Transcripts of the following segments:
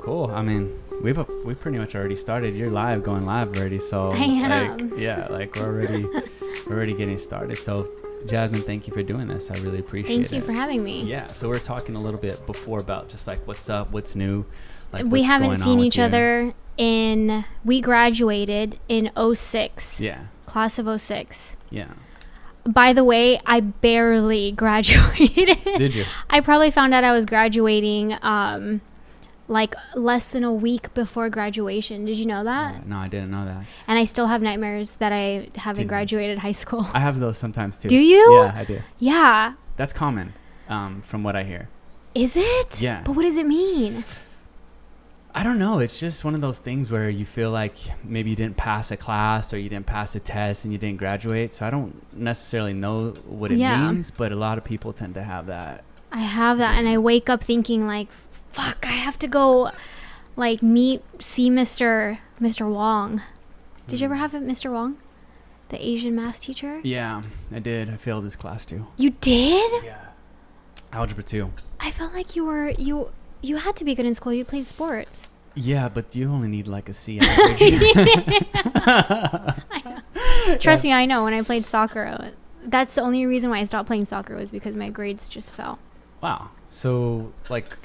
Cool. I mean, we've pretty much already started. You're going live already. So I am. we're already getting started. So Jasmin, thank you for doing this. I really appreciate it. Thank you for having me. Yeah. So we're talking a little bit before about just like what's up, what's new. Like we haven't seen each you. other we graduated in 06. Yeah. Class of 06. Yeah. By the way, I barely graduated. Did you? I probably found out I was graduating like less than a week before graduation. Did you know that? No, I didn't know that. And I still have nightmares that I haven't graduated high school. I have those sometimes too. Do you? Yeah, I do. Yeah. That's common, from what I hear. Is it? Yeah. But what does it mean? I don't know. It's just one of those things where you feel like maybe you didn't pass a class or you didn't pass a test and you didn't graduate. So I don't necessarily know what it means, but a lot of people tend to have that. I have that, and I wake up thinking like, fuck, I have to go like see Mr. Wong. Did you ever have Mr. Wong? The Asian math teacher? Yeah, I did. I failed his class too. You did? Yeah. Algebra 2. I felt like you had to be good in school. You played sports. Yeah, but you only need like a C average. Trust me, I know. When I played soccer, that's the only reason why I stopped playing soccer was because my grades just fell. Wow. So like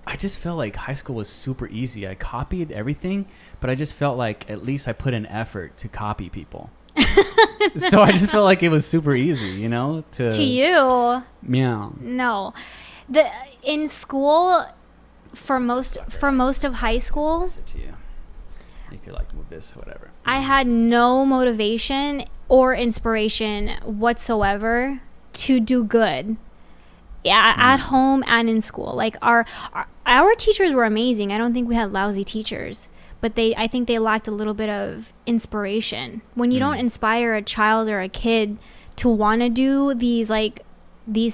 I just felt like high school was super easy. I copied everything, but I just felt like at least I put an effort to copy people. So I just felt like it was super easy, you know, to you. Yeah. No. In school for most of high school, you could like move this, whatever. I had no motivation or inspiration whatsoever to do good. Yeah, at home and in school. Like our teachers were amazing. I don't think we had lousy teachers, but I think they lacked a little bit of inspiration. When you don't inspire a child or a kid to want to do these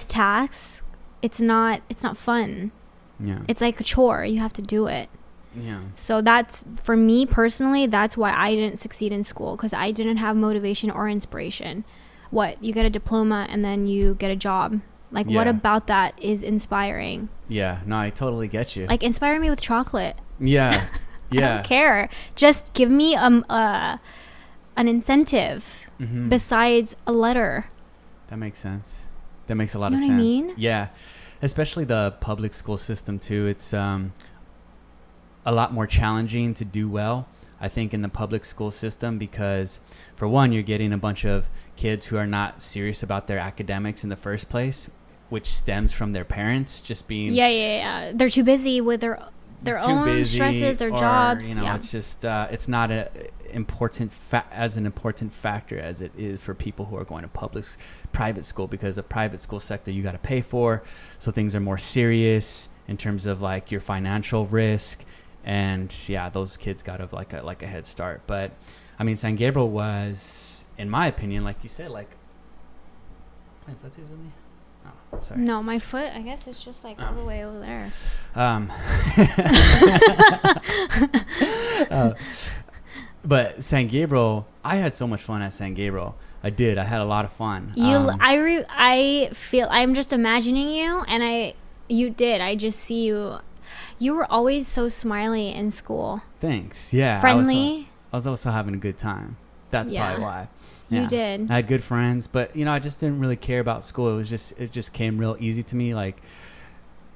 tasks, it's not fun. Yeah. It's like a chore. You have to do it. Yeah. So that's, for me personally, that's why I didn't succeed in school, because I didn't have motivation or inspiration. What? You get a diploma and then you get a job. Like, what about that is inspiring? Yeah. No, I totally get you. Like, inspire me with chocolate. Yeah. Yeah. I don't care. Just give me an incentive besides a letter. That makes sense. That makes a lot of You know sense. what I mean? Yeah. Especially the public school system too. It's a lot more challenging to do well, I think, in the public school system, because for one, you're getting a bunch of kids who are not serious about their academics in the first place, which stems from their parents just being They're too busy with their own stresses, their jobs. It's just it's not as an important factor as it is for people who are going to private school, because the private school sector you got to pay for, so things are more serious in terms of like your financial risk, and those kids got like a head start. But I mean, San Gabriel was, in my opinion, like you said, like playing footsies with me. Oh, sorry. No, my foot, I guess it's just like all the way over there. But San Gabriel, I had so much fun at San Gabriel. I had a lot of fun. I feel, I'm just imagining you, and you did. I just see you. You were always so smiley in school. Thanks. Yeah. Friendly. I was also having a good time. That's probably why. Yeah. You did. I had good friends, but I just didn't really care about school. It just came real easy to me. Like,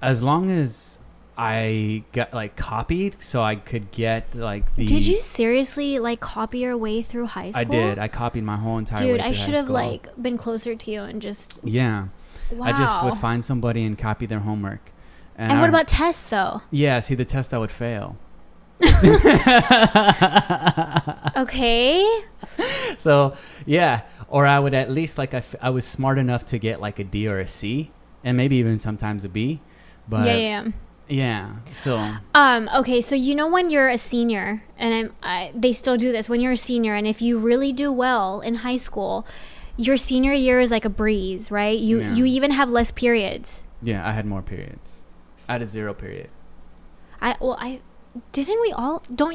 as long as I got like copied, so I could get like the. Did you seriously like copy your way through high school? I did. I copied my whole entire way through high school. Dude, I should have like been closer to you and just. Yeah. Wow. I just would find somebody and copy their homework. And what about tests though? Yeah, see, the test I would fail. Okay. So or I would at least like I was smart enough to get like a D or a C, and maybe even sometimes a B. But yeah. So okay, so when you're a senior, and they still do this when you're a senior, and if you really do well in high school, your senior year is like a breeze, right? You even have less periods. Yeah, I had more periods. I had a 0 period. Didn't we all? Don't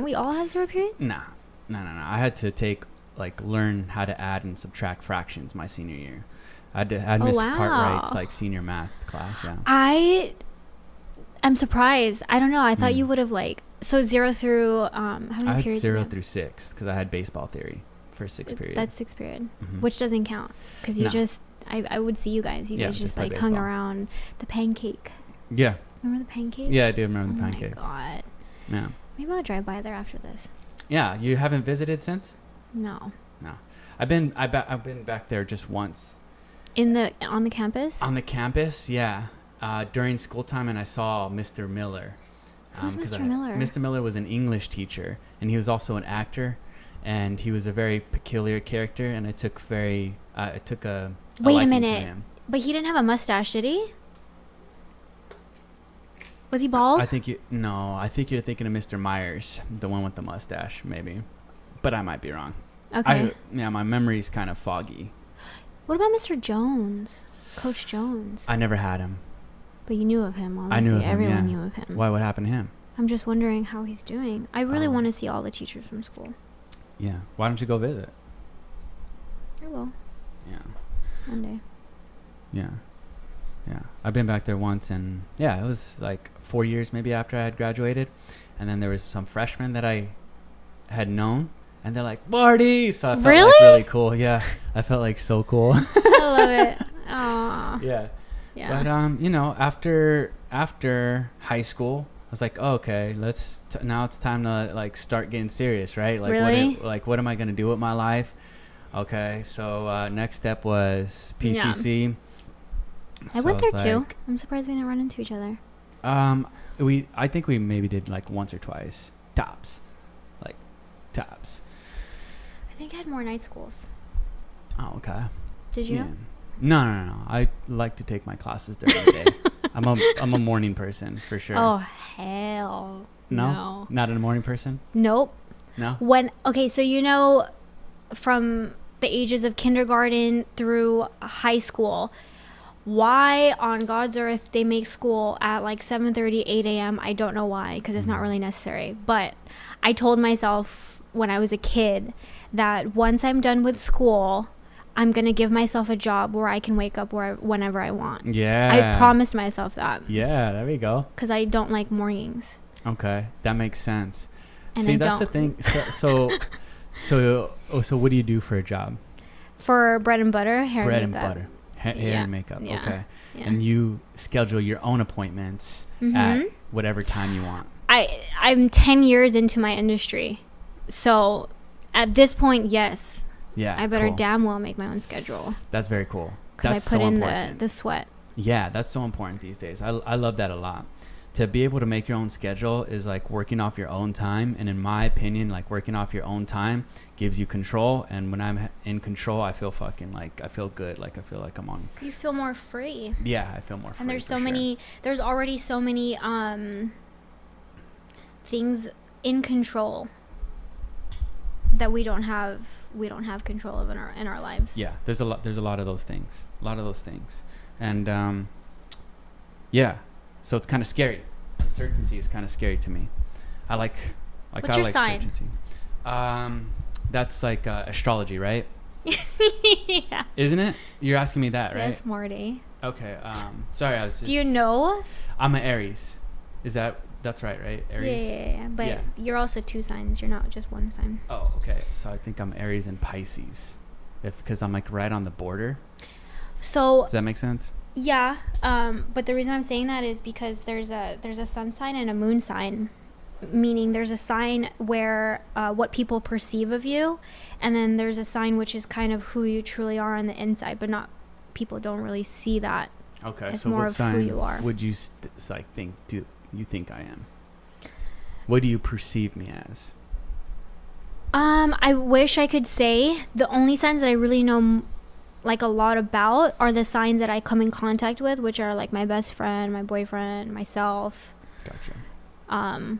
we all have 0 periods? No. I had to learn how to add and subtract fractions my senior year. I missed Cartwright's like senior math class. Yeah. I'm surprised. I don't know. I thought Mm. you would have like, so 0 through, how many I had periods? 0 do you have? through 6 because I had baseball theory for 6th period. That's 6th period, Mhm. which doesn't count because you No. just, I would see you guys. You Yeah, guys just just play like hung baseball. around the pancake. Yeah. Remember the pancake? Yeah, I do remember the Oh pancake. my God. Yeah. Maybe I'll drive by there after this. Yeah, you haven't visited since? No. No. I've been back there just once. On the campus? On the campus, yeah. During school time, and I saw Mr. Miller. Who's 'Cause Mr. Miller? Mr. Miller was an English teacher, and he was also an actor, and he was a very peculiar character, and I took a Wait a liking to minute. him. But he didn't have a mustache, did he? Was he bald? I think you're thinking of Mr. Myers, the one with the mustache, maybe, but I might be wrong. Okay. My memory's kind of foggy. What about Mr. Jones? Coach Jones. I never had him. But you knew of him, obviously. I knew of him, Everyone yeah. knew of him. Why? What happened to him? I'm just wondering how he's doing. I really Oh. want to see all the teachers from school. Yeah. Why don't you go visit? I will. Yeah. One day. Yeah. Yeah. I've been back there once, and yeah, it was like 4 years maybe after I had graduated, and then there was some freshmen that I had known, and they're like, Marty! So I felt like Really? really cool. Yeah. I felt like so cool. I love it. Aw. Yeah. Yeah. But after high school, I was like, oh, okay, now it's time to like start getting serious, right? Like, Really? what am I gonna do with my life? Okay, so next step was PCC. I So went there was too. like, I'm surprised we didn't run into each other. I think we maybe did like once or twice, tops. I think I had more night schools. Oh, okay. Did you? Yeah. No. I like to take my classes during the day. I'm a morning person for sure. Oh, hell. No? Not a morning person? Nope. No? So from the ages of kindergarten through high school, why on God's earth they make school at like 7:30, 8 a.m. I don't know why, because it's not really necessary. But I told myself when I was a kid that once I'm done with school, I'm going to give myself a job where I can wake up whenever I want. Yeah. I promised myself that. Yeah, there we go. Because I don't like mornings. Okay, that makes sense. And See, I that's don't. the thing. So what do you do for a job? For bread and butter, hair Bread and and makeup. butter, hair Yeah, and makeup. yeah, Okay, Yeah. and you schedule your own appointments at whatever time you want. I'm 10 years into my industry. So at this point, yes. Yeah, I better cool. damn well make my own schedule. That's very cool. Because That's I put so in important. the sweat. Yeah, that's so important these days. I love that a lot. To be able to make your own schedule is like working off your own time, and in my opinion, like working off your own time gives you control. And when I'm in control, I feel I feel good. Like I feel like I'm on. You feel more free. Yeah, I feel more free. And there's for sure. there's already so many things in control that we don't have control of in our lives. Yeah, there's a lot of those things. And yeah, so it's kind of scary. Uncertainty is kind of scary to me. What's your sign? Certainty. That's like astrology, right? Yeah. Isn't it? You're asking me that, right? Yes, Marty. Okay. Sorry, I was just, Do you know? I'm an Aries. That's right? Aries. Yeah. But Yeah. you're also 2 signs. You're not just 1 sign. Oh, okay. So I think I'm Aries and Pisces, because I'm like right on the border. So Does that make sense? yeah, but the reason I'm saying that is because there's a sun sign and a moon sign, meaning there's a sign where what people perceive of you, and then there's a sign which is kind of who you truly are on the inside, but not people don't really see that. Okay. It's So more what of who sign you are. would you do you think I am? What do you perceive me as? I wish I could say. The only signs that I really know like a lot about are the signs that I come in contact with, which are like my best friend, my boyfriend, myself. Gotcha. I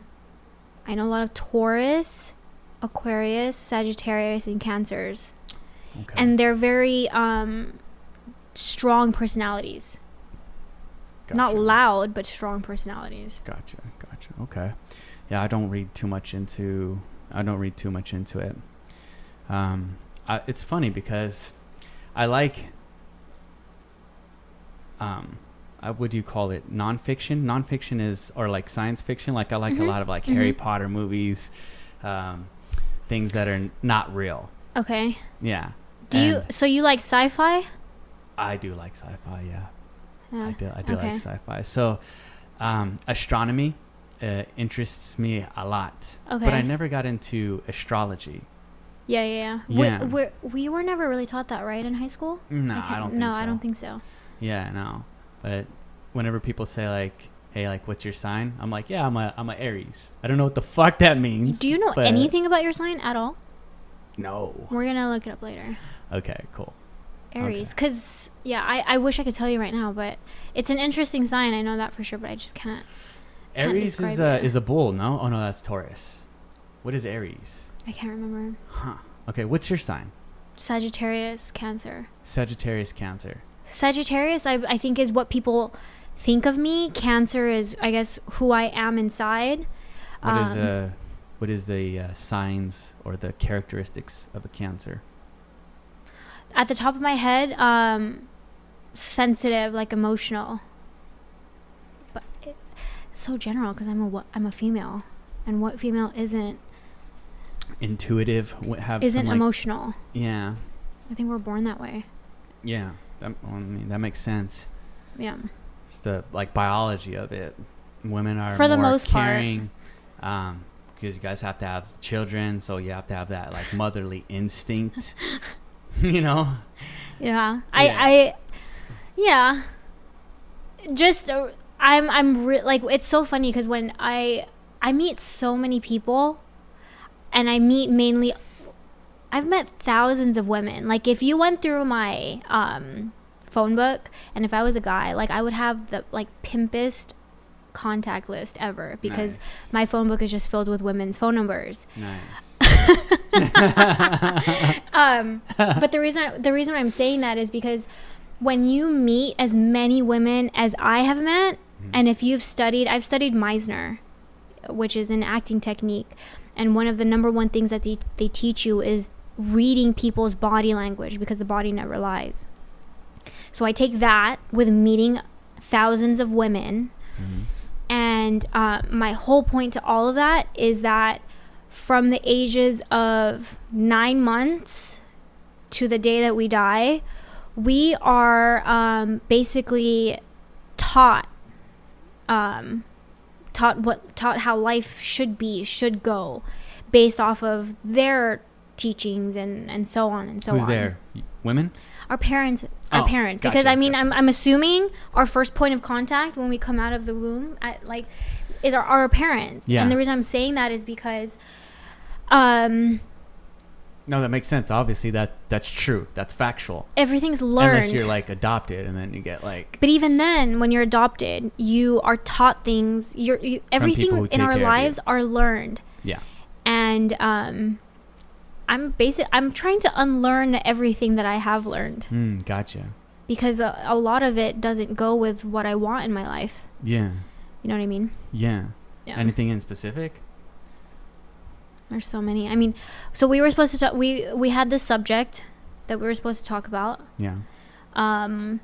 know a lot of Taurus, Aquarius, Sagittarius, and Cancers. Okay. And they're very strong personalities. Gotcha. Not loud, but strong personalities. Gotcha. Okay. Yeah, I don't read too much into it. It's funny because I like Would you call it nonfiction? Nonfiction is, or like science fiction. Like I like a lot of like Harry Potter movies, things that are not real. Okay. Yeah. So you like sci-fi? I do like sci-fi. Yeah. I do okay. like sci-fi. So, astronomy interests me a lot. Okay. But I never got into astrology. Yeah. We were never really taught that, right, in high school? No, I don't think so. No, I don't think so. Yeah, no. But whenever people say like, "Hey, like, what's your sign?" I'm like, "Yeah, I'm a Aries." I don't know what the fuck that means. Do you know anything about your sign at all? No. We're gonna look it up later. Okay, cool. Aries, because I wish I could tell you right now, but it's an interesting sign. I know that for sure, but I just can't. Aries is a bull, no? Oh no, that's Taurus. What is Aries? I can't remember. Huh. Okay, what's your sign? Sagittarius, Cancer. Sagittarius, Cancer. Sagittarius, I think, is what people think of me. Cancer is, I guess, who I am inside. What is the signs or the characteristics of a Cancer? At the top of my head, sensitive, like emotional. But it's so general because I'm a female, and what female isn't intuitive? Isn't emotional? Yeah. I think we're born that way. Yeah. That makes sense. Yeah. It's the biology of it. Women are for the more most caring, because you guys have to have children, so you have to have that motherly instinct. You know. Yeah. Yeah. Just it's so funny because when I meet so many people, and I've met thousands of women. Like, if you went through my phone book, and if I was a guy, I would have the pimpest contact list ever, because my phone book is just filled with women's phone numbers. Nice. But the reason I'm saying that is because when you meet as many women as I have met, and if I've studied Meisner, which is an acting technique, and one of the number one things that they teach you is reading people's body language, because the body never lies. So I take that with meeting thousands of women, and my whole point to all of that is that from the ages of 9 months to the day that we die, we are basically taught how life should go, based off of their teachings and so on and so on. Who's there? Women? Our parents. Gotcha, Because I'm assuming our first point of contact when we come out of the womb is our parents. Yeah. And the reason I'm saying that is because no, that makes sense. Obviously, that's true. That's factual. Everything's learned. Unless you're adopted, and then you get But even then, when you're adopted, you are taught things. Everything in our lives are learned. Yeah. And I'm trying to unlearn everything that I have learned. Gotcha. Because a lot of it doesn't go with what I want in my life. Yeah. You know what I mean? Yeah. Anything in specific? There's so many. I mean, so we were supposed to talk. We had this subject that we were supposed to talk about. Yeah. I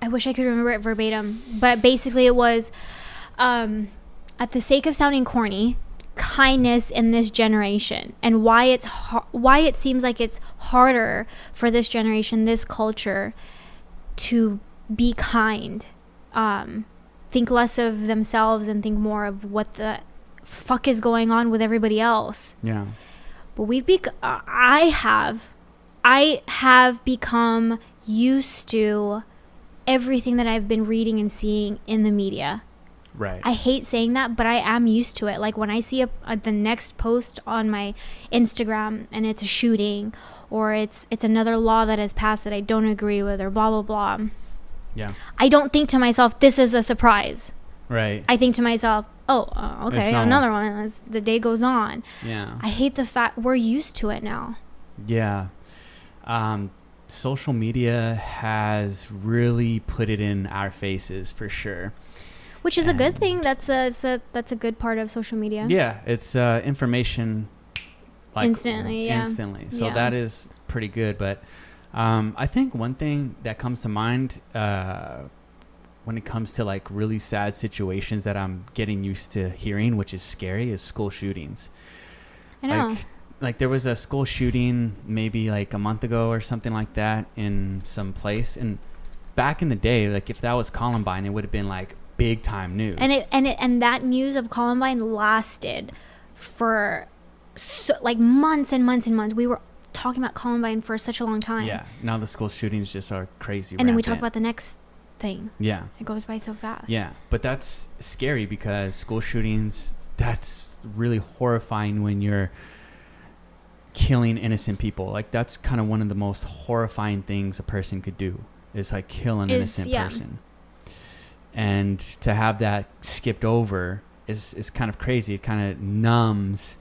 wish I could remember it verbatim, but basically it was, at the sake of sounding corny, kindness in this generation, and why it seems like it's harder for this generation, this culture, to be kind, think less of themselves and think more of what the fuck is going on with everybody else. Yeah. But I have become used to everything that I've been reading and seeing in the media. Right. I hate saying that, but I am used to it. Like, when I see the next post on my Instagram and it's a shooting, or it's another law that has passed that I don't agree with, or blah blah blah. Yeah. I don't think to myself, this is a surprise. Right. I think to myself, okay, another one as the day goes on. Yeah. I hate the fact we're used to it now. Yeah. Social media has really put it in our faces, for sure. Which is a good thing. That's a good part of social media. Yeah, it's information instantly. Yeah. So that is pretty good. But I think one thing that comes to mind when it comes to like really sad situations that I'm getting used to hearing, which is scary, is school shootings. I know. Like there was a school shooting maybe like a month ago or something like that in some place. And back in the day, like if that was Columbine, it would have been like big time news. And that news of Columbine lasted for like months and months and months. We were talking about Columbine for such a long time. Yeah. Now the school shootings just are crazy. And then we talk about the next thing. Yeah. It goes by so fast. Yeah. But that's scary because school shootings, that's really horrifying when you're killing innocent people. Like that's kind of one of the most horrifying things a person could do is like kill an innocent person. And to have that skipped over is kind of crazy. It kind of numbs.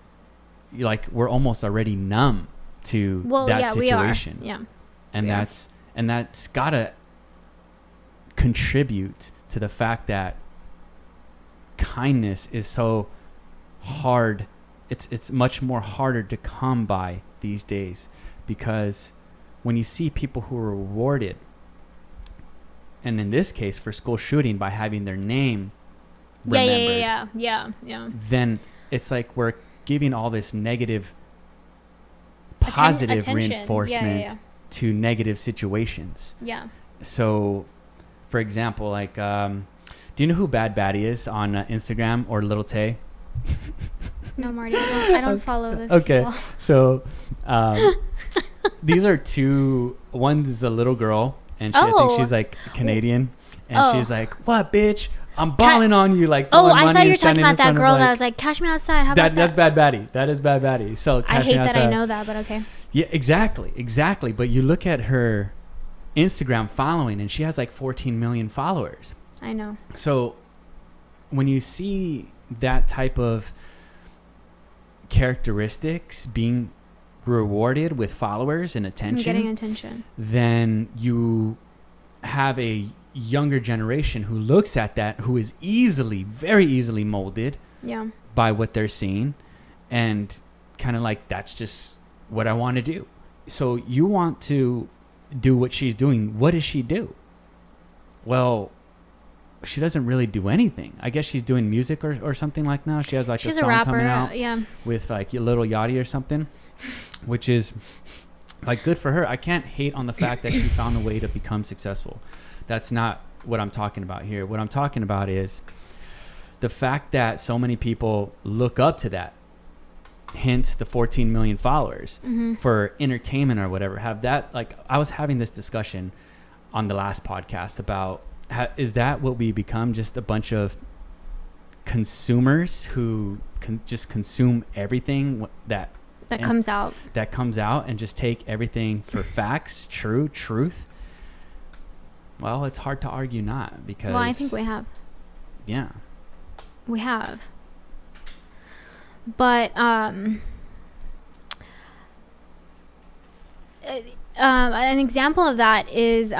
Like we're almost already numb to that situation. We are. Yeah. And that's gotta contribute to the fact that kindness is so hard. It's much more harder to come by these days, because when you see people who are rewarded, and in this case for school shooting by having their name remembered, yeah, then it's like we're giving all this negative positive reinforcement to negative situations. Yeah. So for example, like do you know who Bad Batty is on Instagram, or Little Tay? No, Marty, I don't follow those people. So these are two. One's is a little girl, and I think she's like Canadian, and she's like, "What, bitch? I'm balling on you!" Like, I thought you were talking about that girl that was like, "Cash me outside." How about that? That's Bad Batty. That is Bad Batty. So I hate that I know that, but okay. Yeah, exactly. But you look at her Instagram following, and she has like 14 million followers. I know. So when you see that type of characteristics being rewarded with followers and attention, getting attention, then you have a younger generation who looks at that, who is very easily molded by what they're seeing, and kind of like, that's just what I want to do. So you want to do what she's doing. What does she do? Well, she doesn't really do anything. I guess she's doing music or something like now. She has like she's a song rapper, coming out with like Little Yachty or something, which is like good for her. I can't hate on the fact that she found a way to become successful. That's not what I'm talking about here. What I'm talking about is the fact that so many people look up to that, hence the 14 million followers for entertainment or whatever. Have that, like, I was having this discussion on the last podcast about, is that what we become? Just a bunch of consumers who just consume everything that comes out and just take everything for facts, truth. Well, it's hard to argue not, because I think we have. Yeah. We have. But an example of that is,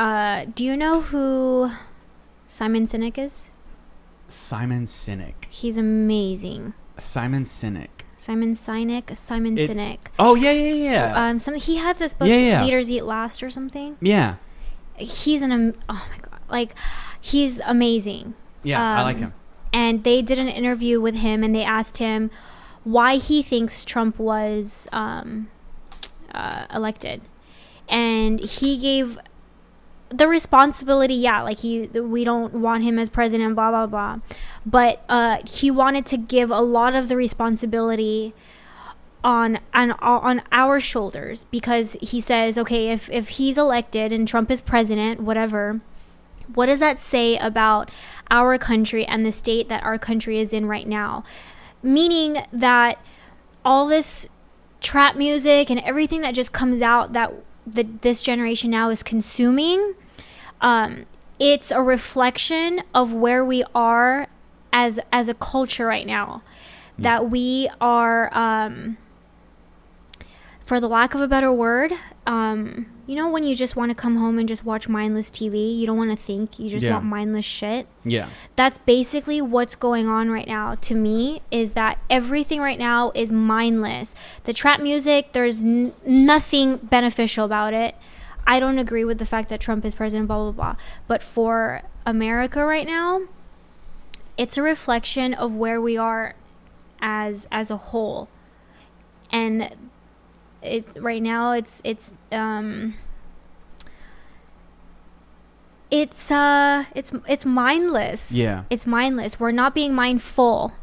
do you know who Simon Sinek is? Simon Sinek. He's amazing. Simon Sinek. Oh, yeah. He had this book, Leaders Eat Last or something. Yeah. He's oh my God, like, he's amazing. Yeah, I like him. And they did an interview with him, and they asked him why he thinks Trump was elected, and he gave the responsibility. We don't want him as president, blah blah blah, but he wanted to give a lot of the responsibility on our shoulders, because he says, okay, if he's elected and Trump is president, whatever, what does that say about our country and the state that our country is in right now? Meaning that all this trap music and everything that just comes out that this generation now is consuming, it's a reflection of where we are as a culture right now. That we are, for the lack of a better word, when you just want to come home and just watch mindless TV, you don't want to think, you just want mindless shit. Yeah. That's basically what's going on right now to me, is that everything right now is mindless. The trap music, there's nothing beneficial about it. I don't agree with the fact that Trump is president, blah, blah, blah. But for America right now, it's a reflection of where we are as a whole. And right now it's mindless. Yeah. It's mindless. We're not being mindful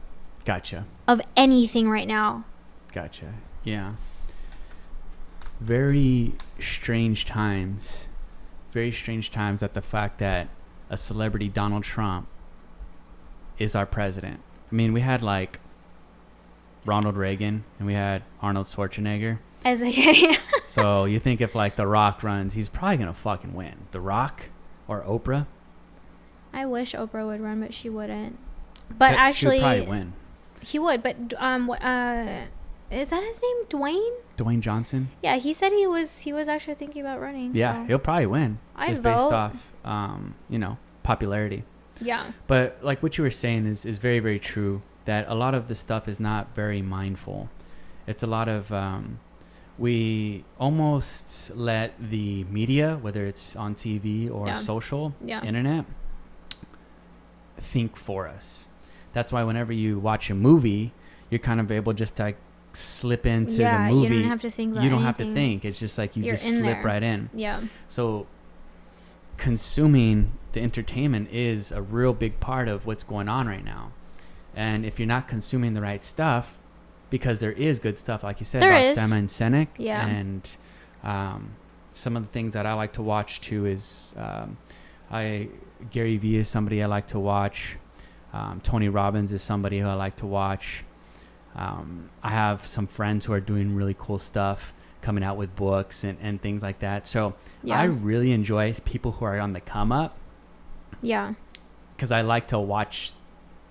Gotcha. of anything right now. Gotcha. Yeah. Very strange times. Very strange times that the fact that a celebrity, Donald Trump, is our president. I mean, we had like Ronald Reagan and we had Arnold Schwarzenegger. So you think if like The Rock runs, he's probably going to fucking win. The Rock or Oprah? I wish Oprah would run, but she wouldn't. But actually, she would probably win. He would, but is that his name, Dwayne? Dwayne Johnson? Yeah, he said he was actually thinking about running. Yeah, so. he'll probably win. I'd just vote. based off, popularity. Yeah. But like what you were saying is very, very true, that a lot of the stuff is not very mindful. It's a lot of, we almost let the media, whether it's on TV or social, internet, think for us. That's why whenever you watch a movie, you're kind of able just to like slip into the movie. You don't have to think about You don't anything. have to think. It's just like you're just slip there. right in. Yeah. So consuming the entertainment is a real big part of what's going on right now. And if you're not consuming the right stuff, because there is good stuff, like you said, about Simon Sinek. Yeah. And some of the things that I like to watch too is Gary Vee is somebody I like to watch. Tony Robbins is somebody who I like to watch. I have some friends who are doing really cool stuff, coming out with books and things like that. So I really enjoy people who are on the come up. Yeah. Because I like to watch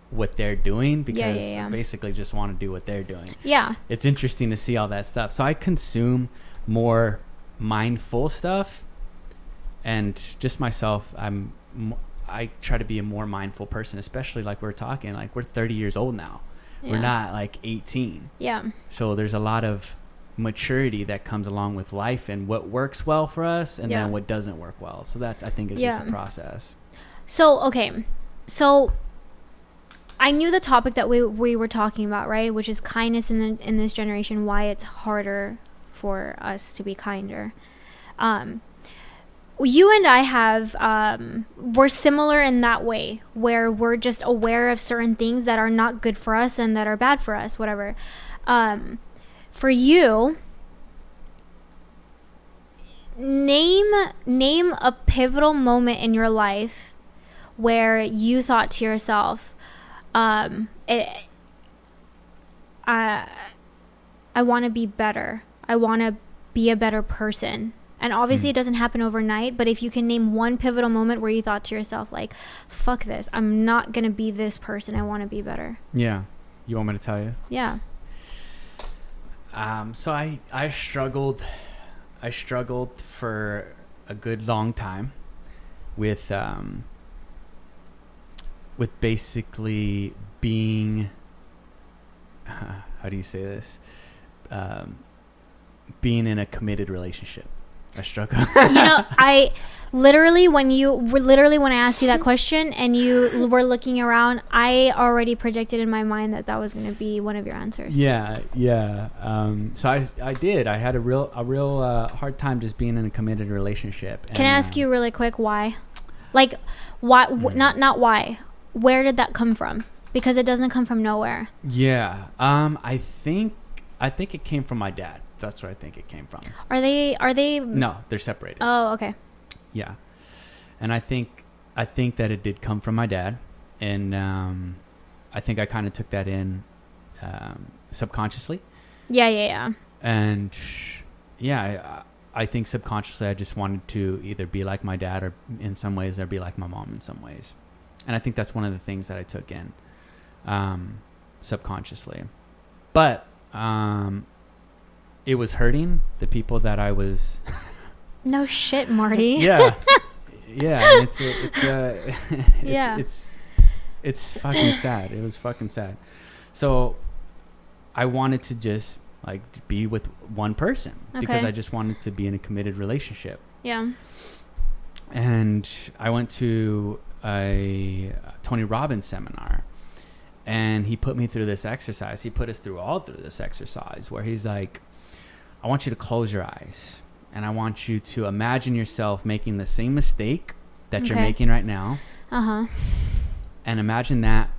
what they're doing, because I basically just want to do what they're doing. Yeah. It's interesting to see all that stuff. So I consume more mindful stuff, and just myself, I try to be a more mindful person, especially like we're talking, like we're 30 years old now. Yeah. We're not like 18. Yeah. So there's a lot of maturity that comes along with life and what works well for us and then what doesn't work well. So that I think is just a process. So, okay. So I knew the topic that we were talking about, right? Which is kindness in this generation, why it's harder for us to be kinder. You and I have, we're similar in that way, where we're just aware of certain things that are not good for us and that are bad for us, whatever. For you, name a pivotal moment in your life where you thought to yourself, I want to be better. I want to be a better person. And obviously it doesn't happen overnight, but if you can name one pivotal moment where you thought to yourself, like, fuck this, I'm not going to be this person. I want to be better. Yeah. You want me to tell you? Yeah. So I struggled for a good long time with basically being, how do you say this? Being in a committed relationship. I struggle. I literally, when I asked you that question and you were looking around, I already projected in my mind that was going to be one of your answers. Yeah. So I did. I had a real hard time just being in a committed relationship. Can I ask you really quick why? Like, why? Not why. Where did that come from? Because it doesn't come from nowhere. Yeah. I think it came from my dad. That's where I think it came from. Are they? No, they're separated. Oh, okay. Yeah, and I think that it did come from my dad, and I think I kind of took that in subconsciously. Yeah. And I think subconsciously I just wanted to either be like my dad or in some ways or be like my mom in some ways, and I think that's one of the things that I took in subconsciously, but it was hurting the people that I was. No shit, Marty. Yeah. And it's fucking sad. It was fucking sad. So I wanted to just like be with one person because I just wanted to be in a committed relationship. Yeah. And I went to a Tony Robbins seminar, and he put me through this exercise. He put us through this exercise where he's like, I want you to close your eyes, and I want you to imagine yourself making the same mistake that you're making right now. Uh-huh. And imagine that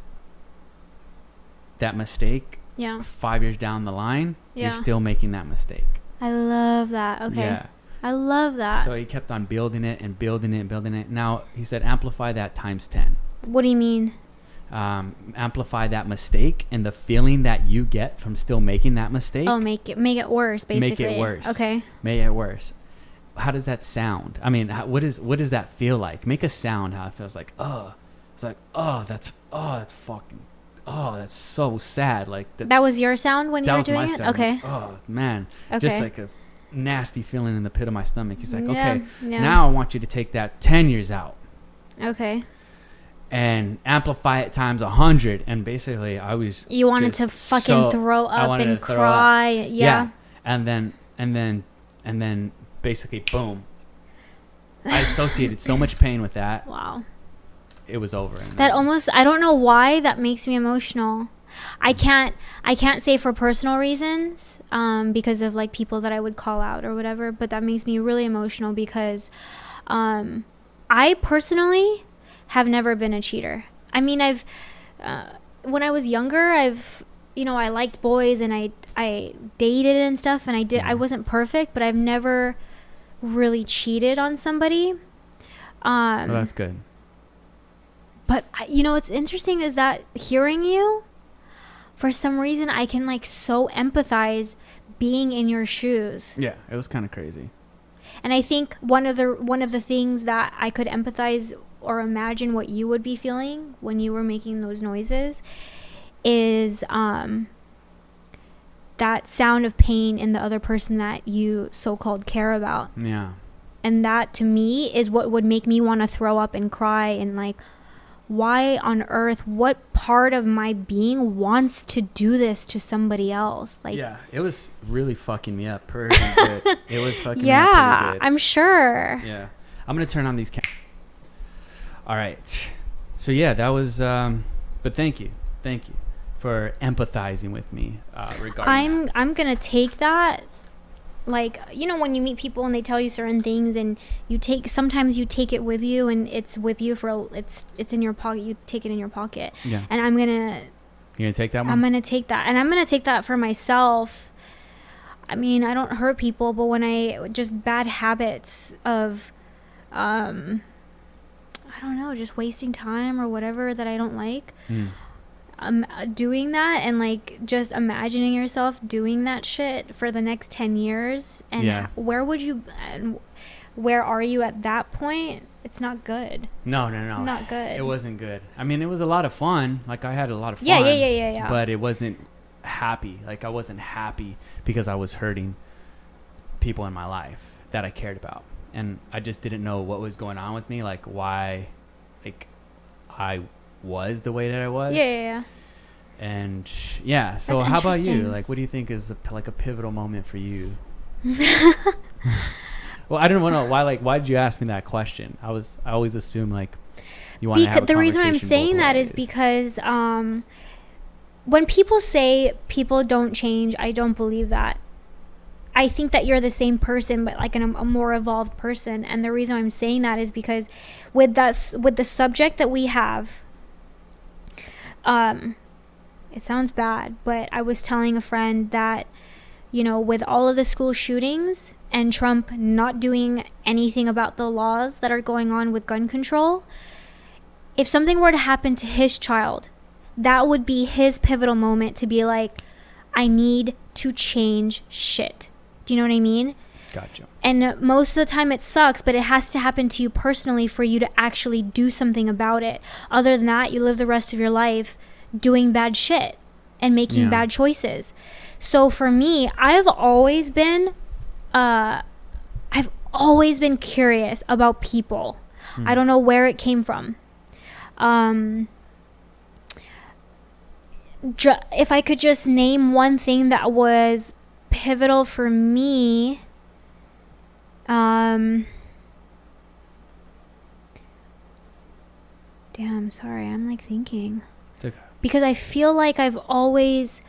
mistake 5 years down the line, you're still making that mistake. I love that. Okay. Yeah. I love that. So he kept on building it and building it and building it. Now, he said, amplify that times 10. What do you mean? Amplify that mistake and the feeling that you get from still making that mistake. Oh, make it worse, basically. Make it worse. Okay. Make it worse. How does that sound? I mean, what does that feel like? Make a sound how it feels like, oh. It's like, that's fucking, that's so sad. Like that was your sound when you were doing it? Sound. Okay. Like, oh, man. Okay. Just like a nasty feeling in the pit of my stomach. He's like, okay, yeah. now I want you to take that 10 years out. Okay. And amplify it times 100. And basically, I was you wanted to fucking throw up and cry. Yeah. And then basically, boom. I associated so much pain with that. Wow. It was over. That almost, I don't know why that makes me emotional. I can't say for personal reasons, because of like people that I would call out or whatever, but that makes me really emotional because, I personally have never been a cheater. I mean, when I was younger, I liked boys and I dated and stuff, and I wasn't perfect, but I've never really cheated on somebody. Well, that's good. But what's interesting is that hearing you, for some reason, I can like so empathize being in your shoes. Yeah, it was kind of crazy. And I think one of the things that I could empathize or imagine what you would be feeling when you were making those noises is that sound of pain in the other person that you so-called care about. Yeah. And that to me is what would make me want to throw up and cry and like, why on earth, what part of my being wants to do this to somebody else? Like, yeah, it was really fucking me up pretty good. It was fucking me up pretty good. I'm sure. Yeah. I'm going to turn on these All right. So yeah, that was, but thank you for empathizing with me regarding that. I'm going to take that. Like, when you meet people and they tell you certain things and sometimes you take it with you and it's with you it's in your pocket. You take it in your pocket. Yeah. And you're going to take that one? I'm going to take that. And I'm going to take that for myself. I mean, I don't hurt people, but when just bad habits of, I don't know, just wasting time or whatever that I don't like. Doing that and like just imagining yourself doing that shit for the next 10 years and where are you at that point? It's not good. No, it's not good. It wasn't good. I mean, it was a lot of fun. Like I had a lot of fun. Yeah. But it wasn't happy. Like I wasn't happy because I was hurting people in my life that I cared about, and I just didn't know what was going on with me. Like why, like I was the way that I was. Yeah. And yeah, so how about you? Like, what do you think is a pivotal moment for you? Well, I don't know why did you ask me that question? I always assume like you want to have a the reason I'm saying that is because when people say people don't change, I don't believe that. I think that you're the same person, but like a more evolved person. And the reason I'm saying that is because with the subject that we have, it sounds bad, but I was telling a friend that, with all of the school shootings and Trump not doing anything about the laws that are going on with gun control, if something were to happen to his child, that would be his pivotal moment to be like, I need to change shit. Do you know what I mean? Gotcha. And most of the time it sucks, but it has to happen to you personally for you to actually do something about it. Other than that, you live the rest of your life doing bad shit and making bad choices. So for me, I've always been curious about people. I don't know where it came from. If I could just name one thing that was pivotal for me, Damn, sorry. I'm like thinking. It's okay. Because I feel like I've always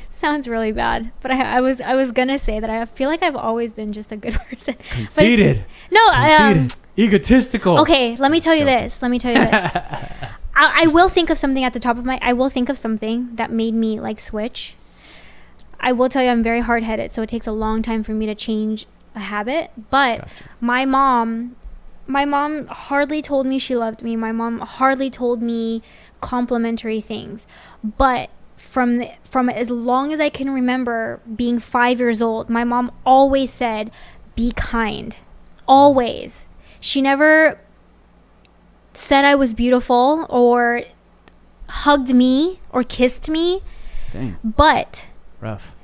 sounds really bad, but I was gonna say that I feel like I've always been just a good person. Conceited. No, egotistical. okay, let me tell you this. I will think of something at the top of my. I will think of something that made me like switch. I will tell you, I'm very hard-headed, so it takes a long time for me to change a habit. But Gotcha. my mom hardly told me she loved me. My mom hardly told me complimentary things, but from as long as I can remember being 5 years old, my mom always said, be kind. Always. She never said I was beautiful or hugged me or kissed me. Dang. But Rough.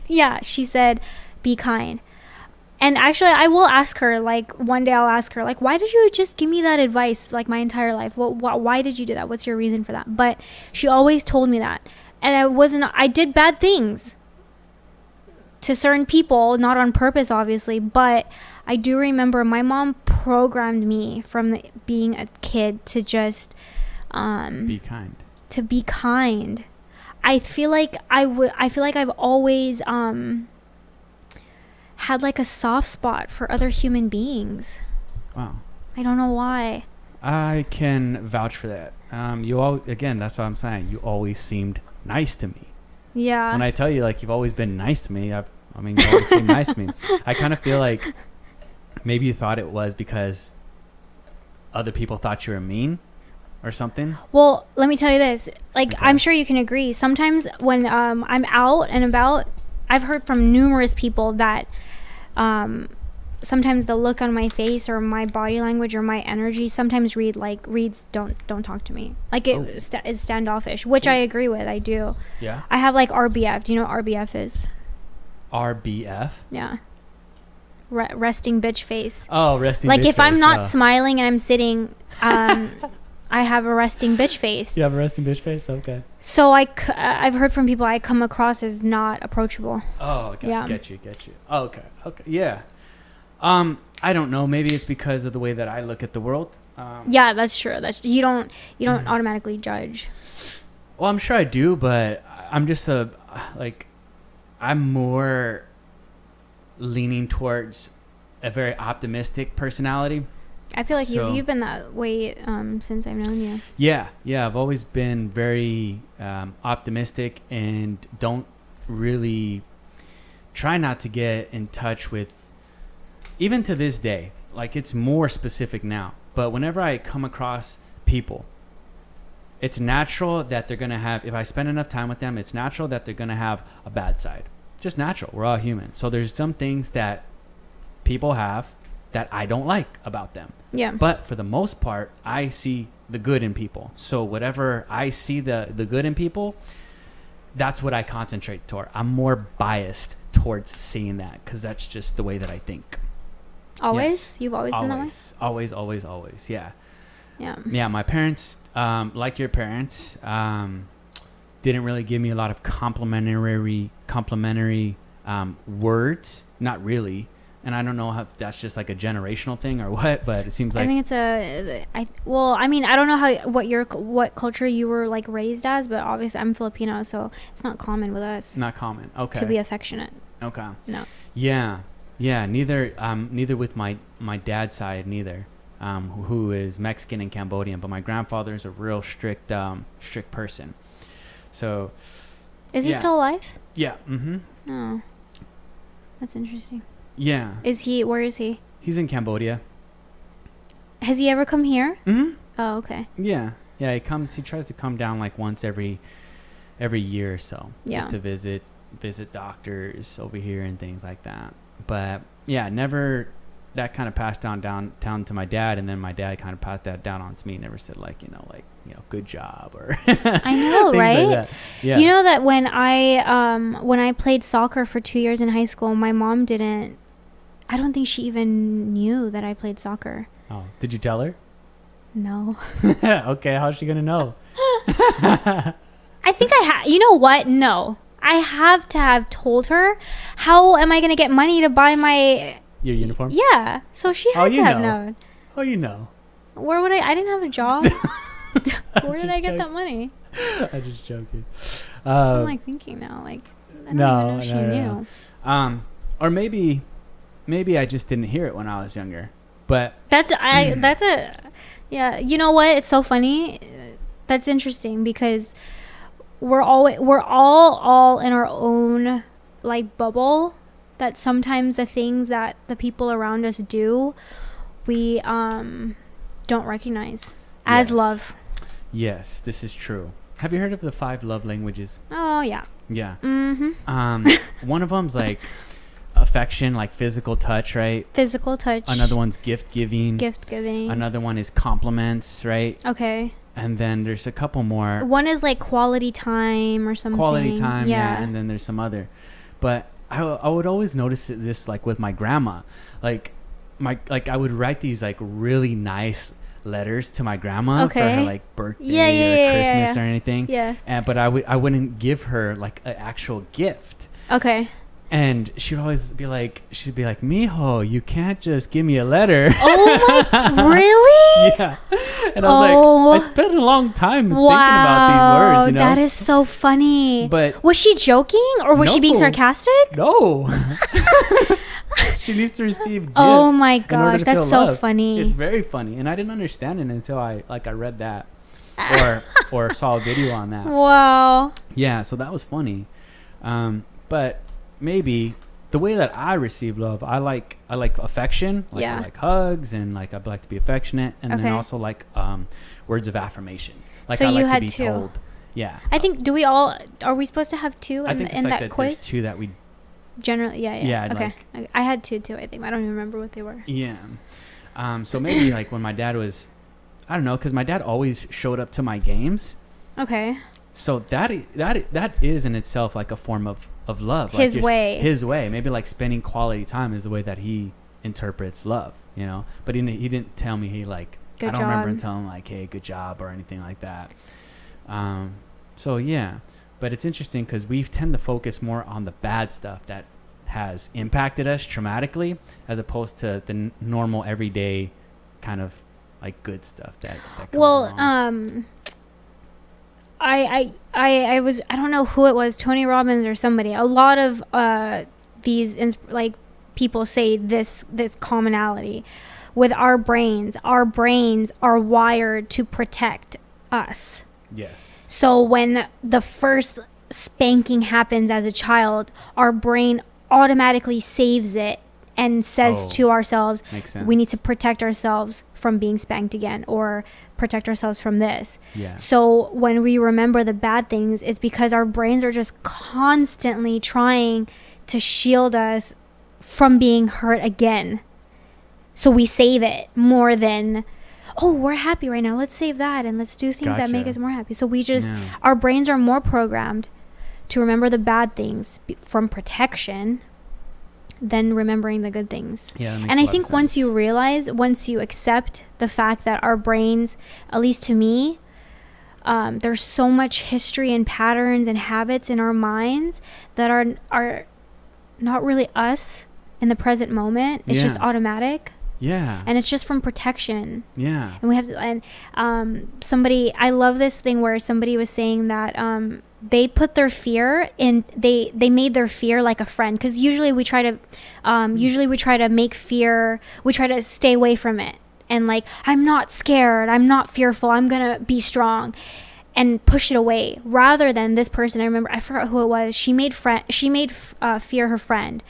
yeah, she said, be kind. And actually, I will ask her, like, one day I'll ask her, like, why did you just give me that advice, like, my entire life? Why did you do that? What's your reason for that? But she always told me that. And I did bad things to certain people, not on purpose, obviously. But I do remember my mom programmed me from being a kid to just... be kind. To be kind. I feel like I've always... had like a soft spot for other human beings. Wow. I don't know why. I can vouch for that. Again, that's what I'm saying. You always seemed nice to me. Yeah. When I tell you, like, you've always been nice to me, you always seem nice to me. I kind of feel like maybe you thought it was because other people thought you were mean or something. Well, let me tell you this. Like, Okay. I'm sure you can agree. Sometimes when I'm out and about, I've heard from numerous people that sometimes the look on my face or my body language or my energy sometimes reads don't talk to me, like it's standoffish, which I agree with. I do. Yeah. I have like RBF. Do you know what RBF is? RBF. Yeah. Resting bitch face. Oh, resting. Like bitch if I'm face, not smiling and I'm sitting, I have a resting bitch face. You have a resting bitch face. Okay. So I've heard from people I come across as not approachable. Oh, okay. Yeah. Get you. Oh, okay. Yeah. I don't know. Maybe it's because of the way that I look at the world. Yeah, that's true. You don't automatically judge. Well, I'm sure I do, but I'm just I'm more leaning towards a very optimistic personality. I feel like you've been that way since I've known you. Yeah. I've always been very optimistic and don't really try not to get in touch with, even to this day, like it's more specific now. But whenever I come across people, it's natural that they're going to have, if I spend enough time with them, it's natural that they're going to have a bad side. Just natural. We're all human. So there's some things that people have that I don't like about them. Yeah. But for the most part, I see the good in people. So whatever I see the good in people, that's what I concentrate toward. I'm more biased towards seeing that because that's just the way that I think. Always? Yes. You've always been that way? Always. Yeah. Yeah. Yeah, my parents, like your parents, didn't really give me a lot of complimentary words. Not really. And I don't know if that's just like a generational thing or what, but it seems like I think it's I don't know what culture you were like raised as, but obviously I'm Filipino, so it's not common with us. not common. Okay. To be affectionate. Okay. No. Yeah. Neither with my dad's side, neither. Who is Mexican and Cambodian, but my grandfather is a real strict person. So. Is he still alive? Yeah. Mm-hmm. Oh. That's interesting. Yeah. Where is he? He's in Cambodia. Has he ever come here? Mm-hmm. Oh, okay. Yeah. He tries to come down like once every year or so. Yeah. Just to visit doctors over here and things like that. But yeah, never, that kind of passed down to my dad, and then my dad kind of passed that down on to me. Never said good job or I know, right? Like that. Yeah. You know that when I played soccer for 2 years in high school, my mom I don't think she even knew that I played soccer. Oh, did you tell her? No. Okay, how's she gonna know? I think you know what? No. I have to have told her. How am I going to get money to buy my... Your uniform? Yeah. So she had to have known. Oh, you know. Where would I didn't have a job. Where did I get that money? I'm just joking. I'm like thinking now, like I don't even know if she knew. Or maybe I just didn't hear it when I was younger. But that's yeah. You know what? It's so funny. That's interesting because we're all in our own like bubble. That sometimes the things that the people around us do, we don't recognize as love. Yes, this is true. Have you heard of the 5 love languages? Oh yeah. Yeah. Mm-hmm. One of them's like affection, like physical touch, right? Physical touch. Another one's gift giving. Another one is compliments, right? Okay. And then there's a couple more. One is like quality time or something. Quality time, yeah. And then there's some other. But I would always notice this like with my grandma. Like I would write these like really nice letters to my grandma for her like birthday or Christmas or anything. Yeah. But I wouldn't give her like an actual gift. Okay. And she'd always be like, Mijo, you can't just give me a letter. Oh my, really? Yeah. And I was like, I spent a long time thinking about these words, you know? That is so funny. But was she joking or was she being sarcastic? No. She needs to receive gifts. Oh my gosh, that's so funny. It's very funny. And I didn't understand it until I read that or saw a video on that. Wow. Yeah, so that was funny. But maybe the way that I receive love, I like affection, I like hugs, and like I like to be affectionate, and then also like words of affirmation. Like so I like you had to be 2. told. Yeah. I think are we supposed to have 2 I think in like that quiz? There's 2 that we generally Yeah, okay. I had 2 too, I think. I don't even remember what they were. Yeah. So maybe like when my dad was, I don't know, because my dad always showed up to my games. Okay. So that is in itself like a form of love. His way. His way. Maybe like spending quality time is the way that he interprets love, you know? But he didn't tell me Good I don't job. remember him telling like, hey, good job or anything like that. So yeah. But it's interesting because we tend to focus more on the bad stuff that has impacted us traumatically as opposed to the normal everyday kind of like good stuff that comes along. I was, I don't know who it was, Tony Robbins or somebody. A lot of these like people say this commonality with our brains. Our brains are wired to protect us. Yes. So when the first spanking happens as a child, our brain automatically saves it and says to ourselves, we need to protect ourselves from being spanked again or protect ourselves from this. Yeah. So when we remember the bad things, it's because our brains are just constantly trying to shield us from being hurt again. So we save it more than, we're happy right now, let's save that and let's do things that make us more happy. So we just, our brains are more programmed to remember the bad things from protection than remembering the good things. Yeah, and I think once you accept the fact that our brains, at least to me, there's so much history and patterns and habits in our minds that are not really us in the present moment. It's just automatic. Yeah. And it's just from protection. Yeah. And we have to, and somebody, I love this thing where somebody was saying that they put their fear in, they made their fear like a friend. Because usually we try to make fear, we try to stay away from it. And like, I'm not scared, I'm not fearful, I'm going to be strong. And push it away. Rather than this person, I forgot who it was, she made fear her friend.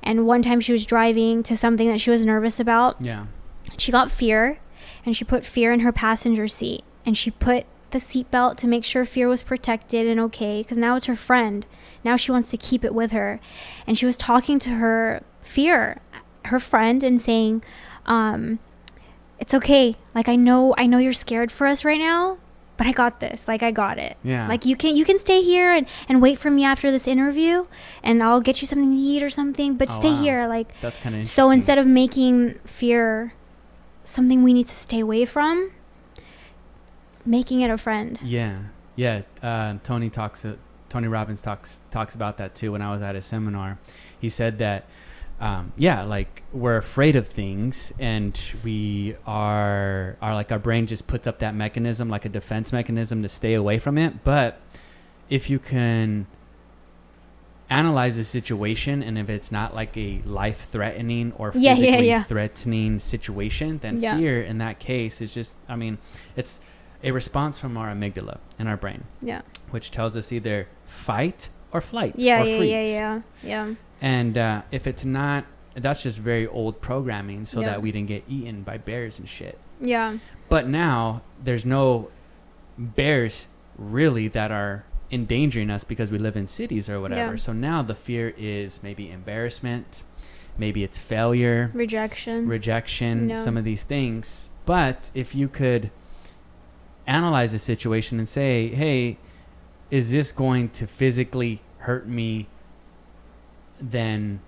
And one time she was driving to something that she was nervous about. Yeah. She got fear, and she put fear in her passenger seat. And she put the seatbelt to make sure fear was protected and okay, because now it's her friend. Now she wants to keep it with her. And she was talking to her fear, her friend, and saying, it's okay. Like, I know you're scared for us right now, but I got this. Like, I got it. Yeah. Like, you can stay here and wait for me after this interview, and I'll get you something to eat or something, but stay here. Like, that's kind of interesting. So instead of making fear something we need to stay away from, making it a friend. Yeah. Tony Robbins talks about that too. When I was at a seminar, he said that like we're afraid of things, and we are like, our brain just puts up that mechanism, like a defense mechanism, to stay away from it. But if you can analyze the situation, and if it's not like a life-threatening or physically threatening situation, then fear in that case is just, I mean, it's a response from our amygdala in our brain, which tells us either fight or flight or freeze. And if it's not, that's just very old programming, so that we didn't get eaten by bears and shit. But now there's no bears really that are endangering us because we live in cities or whatever. So now the fear is maybe embarrassment, maybe it's failure, rejection, some of these things. But if you could analyze the situation and say, hey, is this going to physically hurt me? Then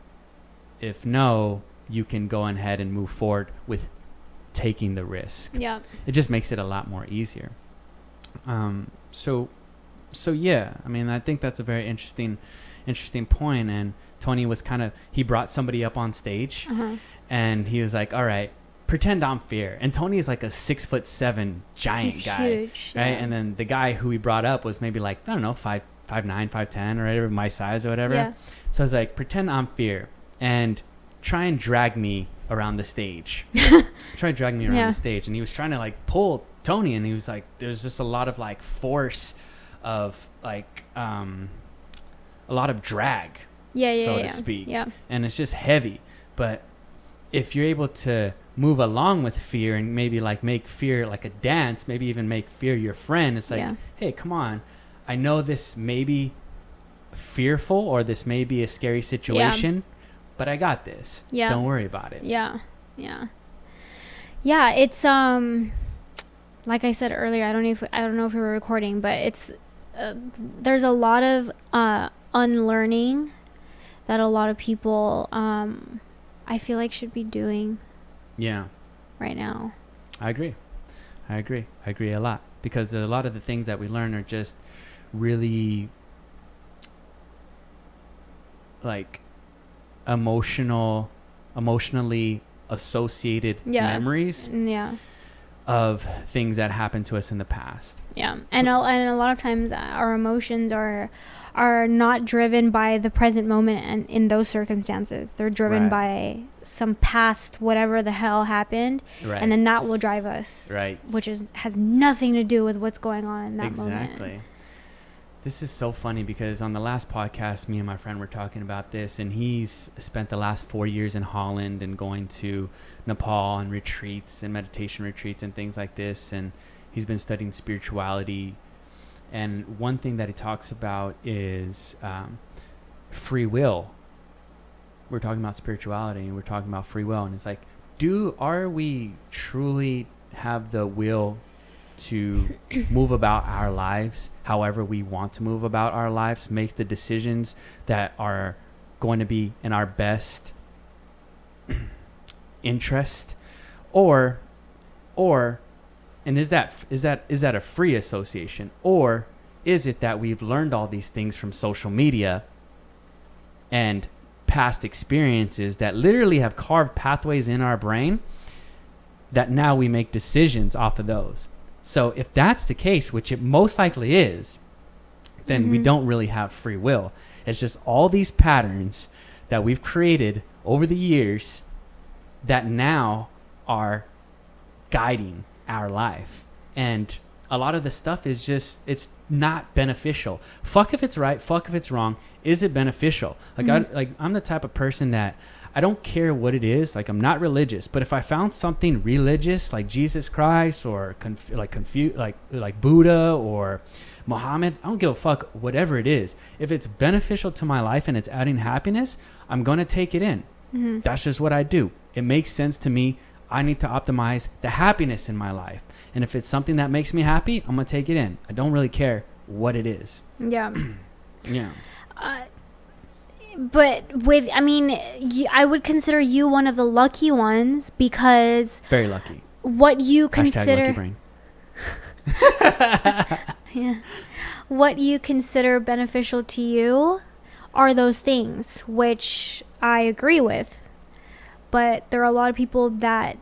if no, you can go ahead and move forward with taking the risk. It just makes it a lot more easier. So yeah, I mean, I think that's a very interesting point. And Tony was he brought somebody up on stage, and he was like, all right, pretend I'm fear. And Tony is like a 6'7" giant He's guy, huge, right? And then the guy who he brought up was maybe like, I don't know, 5'9", 5'10", or whatever, my size or whatever. So I was like, pretend I'm fear and try and drag me around the stage. Try to drag me around the stage. And he was trying to like pull Tony, and he was like, there's just a lot of like force of like a lot of drag, so to speak. And it's just heavy. But if you're able to move along with fear and maybe like make fear like a dance, maybe even make fear your friend, it's like, hey, come on, I know this may be fearful or this may be a scary situation, but I got this. Don't worry about it. It's like I said earlier, I don't know if we were recording, but it's there's a lot of unlearning that a lot of people I feel like should be doing right now. I agree a lot, because a lot of the things that we learn are just really like emotionally associated memories of things that happened to us in the past. And a lot of times our emotions are not driven by the present moment, and in those circumstances they're driven by some past whatever the hell happened, and then that will drive us, which has nothing to do with what's going on in that moment. This is so funny, because on the last podcast, me and my friend were talking about this, and he's spent the last 4 years in Holland and going to Nepal and retreats and meditation retreats and things like this. And he's been studying spirituality. And one thing that he talks about is free will. We're talking about spirituality, and we're talking about free will. And it's like, are we truly have the will to move about our lives however we want to move about our lives, make the decisions that are going to be in our best interest, or and is that a free association, or is it that we've learned all these things from social media and past experiences that literally have carved pathways in our brain that now we make decisions off of those? So if that's the case, which it most likely is, then we don't really have free will. It's just all these patterns that we've created over the years that now are guiding our life. And a lot of the stuff is just, it's not beneficial. Fuck if it's right, fuck if it's wrong. Is it beneficial? Like I'm the type of person that I don't care what it is. Like, I'm not religious, but if I found something religious like Jesus Christ or like Buddha or Muhammad, I don't give a fuck whatever it is. If it's beneficial to my life and it's adding happiness, I'm going to take it in. That's just what I do. It makes sense to me. I need to optimize the happiness in my life. And if it's something that makes me happy, I'm going to take it in. I don't really care what it is. But I would consider you one of the lucky ones, because very lucky. What you consider lucky brain. What you consider beneficial to you are those things, which I agree with. but there are a lot of people that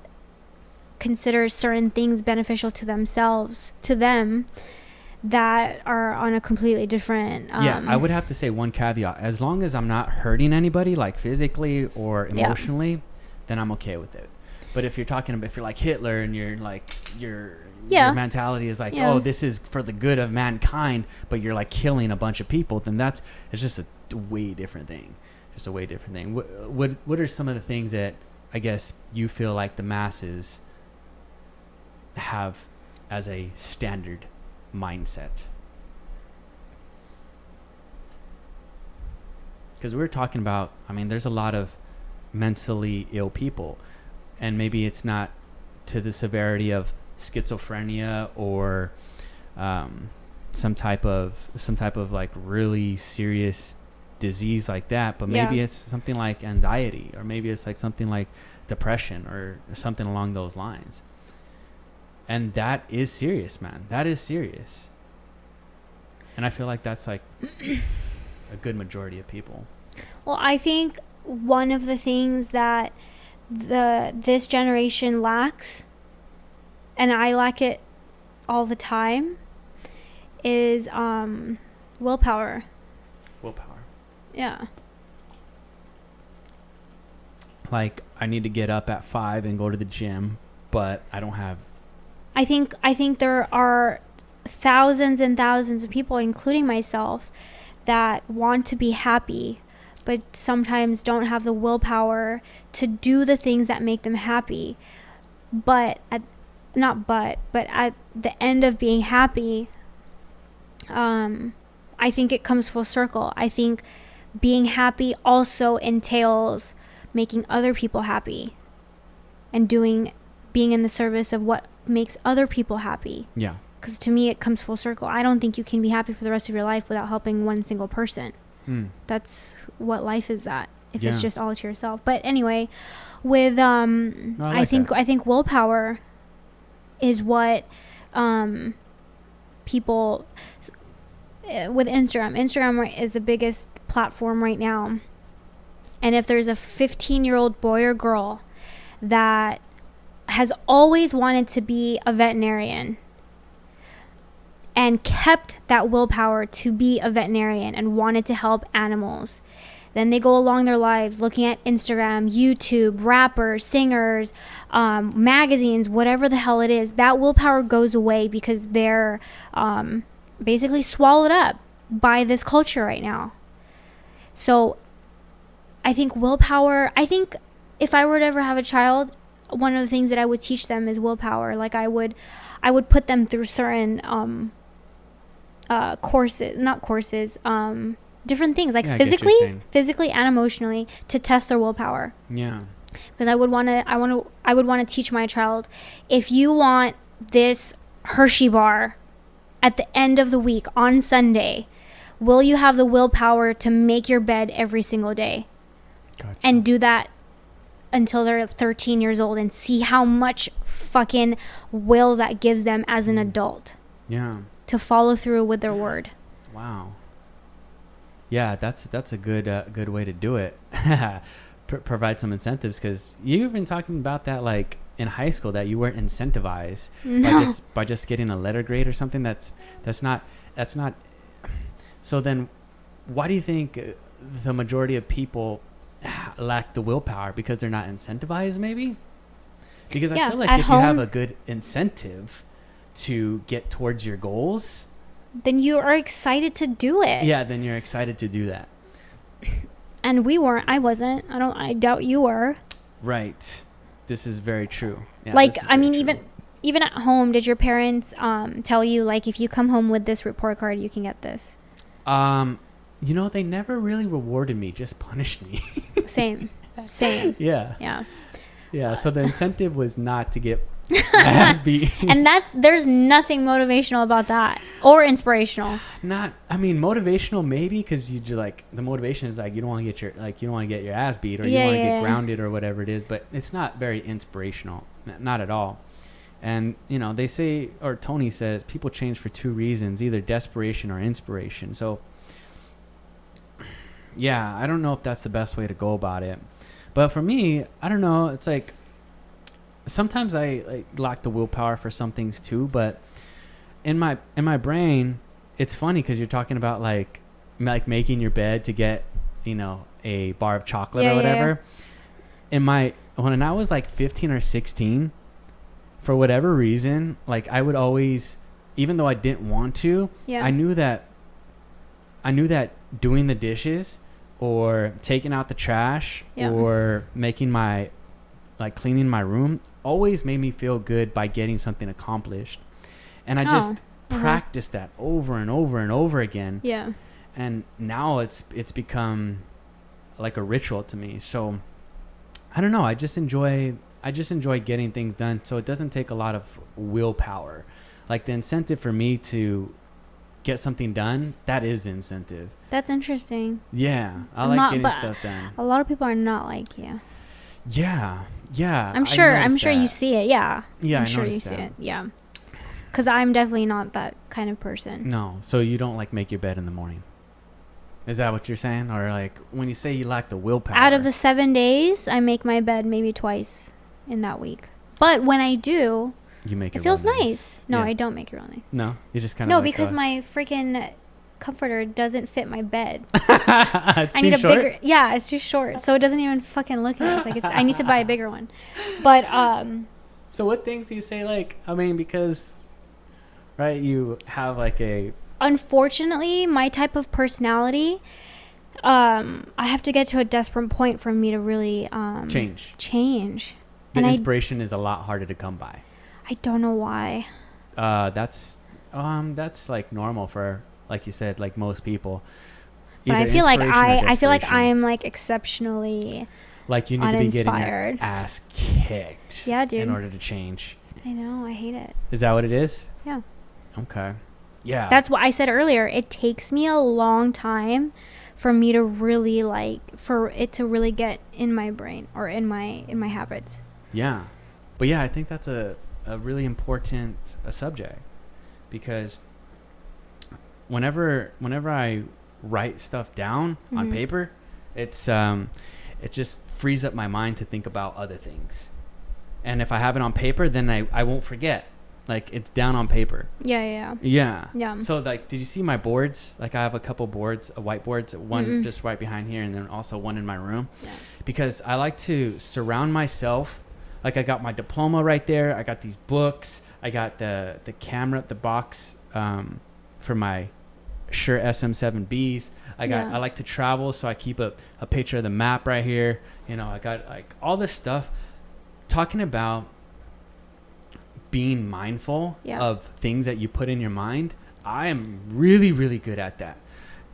consider certain things beneficial to themselves, to them, that are on a completely different I would have to say one caveat: as long as I'm not hurting anybody, like physically or emotionally, then I'm okay with it. But if you're talking about, if you're like Hitler and you're like your mentality is like, oh, this is for the good of mankind, but you're like killing a bunch of people, then it's just a way different thing. Just a way different thing. What are some of the things that I guess you feel like the masses have as a standard mindset? Because we're talking about, I mean, there's a lot of mentally ill people, and maybe it's not to the severity of schizophrenia or some type of like really serious disease like that, but maybe it's something like anxiety, or maybe it's like something like depression or something along those lines. And that is serious, man. That is serious. And I feel like that's like a good majority of people. Well, I think one of the things that this generation lacks, and I lack it all the time, is willpower. Willpower. Yeah. Like, I need to get up at 5 and go to the gym, but I don't have. I think there are thousands and thousands of people, including myself, that want to be happy, but sometimes don't have the willpower to do the things that make them happy. But at the end of being happy, I think it comes full circle. I think being happy also entails making other people happy and being in the service of what makes other people happy. Yeah. Because to me, it comes full circle. I don't think you can be happy for the rest of your life without helping one single person. That's what life is, that if it's just all to yourself. But anyway, with I think willpower is what people with Instagram is the biggest platform right now. And if there's a 15-year-old boy or girl that has always wanted to be a veterinarian and kept that willpower to be a veterinarian and wanted to help animals, then they go along their lives looking at Instagram, YouTube, rappers, singers, magazines, whatever the hell it is. That willpower goes away because they're basically swallowed up by this culture right now. So I think willpower, if I were to ever have a child, one of the things that I would teach them is willpower. Like I would put them through certain different things, like physically and emotionally, to test their willpower. Yeah. Because I would want to teach my child, if you want this Hershey bar at the end of the week on Sunday, will you have the willpower to make your bed every single day? Gotcha. And do that until they're 13 years old and see how much fucking will that gives them as an adult. Yeah. To follow through with their word. Wow. Yeah, that's a good way to do it. Provide some incentives, because you've been talking about that like in high school, that you weren't incentivized by just getting a letter grade or something. That's not. So then, why do you think the majority of people lack the willpower? Because they're not incentivized, maybe? Because I feel like if you have a good incentive to get towards your goals, then you are excited to do it. Yeah, then you're excited to do that. And we weren't. I wasn't. I doubt you were. Right. This is very true. Yeah, like, I mean, even at home, did your parents tell you, like, if you come home with this report card, you can get this? They never really rewarded me, just punished me. Same. Yeah. So the incentive was not to get ass beat. And there's nothing motivational about that, or inspirational. Motivational maybe, because you like, the motivation is like, you don't want to get your ass beat, or you want to get grounded or whatever it is, but it's not very inspirational, not at all. And they say, or Tony says, people change for two reasons, either desperation or inspiration. So yeah, I don't know if that's the best way to go about it, But for me, I don't know. It's like sometimes I like lack the willpower for some things too. But in my brain, it's funny because you're talking about like making your bed to get, you know, a bar of chocolate or whatever. When I was like 15 or 16, for whatever reason, like I would always, even though I didn't want to, I knew that doing the dishes or taking out the trash or making cleaning my room always made me feel good by getting something accomplished. And I just practiced that over and over and over again. Yeah. And now it's become like a ritual to me. So I don't know. I just enjoy getting things done. So it doesn't take a lot of willpower. Like the incentive for me to get something done, that is the incentive. That's interesting. Yeah. I like getting stuff done. A lot of people are not like you. Yeah. Yeah. I'm sure you see it. Yeah. Yeah. I'm sure you see it. Yeah. Because I'm definitely not that kind of person. No. So you don't like make your bed in the morning? Is that what you're saying? Or like when you say you lack the willpower? Out of the 7 days, I make my bed maybe twice in that week. But when I do, it feels nice. No, I don't make it real nice. No, you just kind of because my freaking comforter doesn't fit my bed. It's I need a bigger. Yeah, it's too short, so it doesn't even fucking look nice. Like I need to buy a bigger one. But So what things do you say? Like, I mean, because right, you have like a. Unfortunately, my type of personality, I have to get to a desperate point for me to really change. The inspiration is a lot harder to come by. I don't know why. That's like normal for, like you said, like most people. But I feel like I'm like exceptionally like you need uninspired. To be getting your ass kicked. Yeah, dude. In order to change. I know. I hate it. Is that what it is? Yeah. Okay. Yeah. That's what I said earlier. It takes me a long time for me to really for it to really get in my brain or in my habits. Yeah. But yeah, I think that's a really important subject, because whenever I write stuff down on paper, it just frees up my mind to think about other things. And if I have it on paper, then I won't forget. Like it's down on paper. Yeah. So like, did you see my boards? Like I have a couple boards, whiteboards, one just right behind here, and then also one in my room. Yeah. Because I like to surround myself. Like I got my diploma right there. I got these books. I got the camera, the box for my Shure SM7Bs. I like to travel, so I keep a picture of the map right here. You know, I got like all this stuff. Talking about being mindful of things that you put in your mind, I am really, really good at that.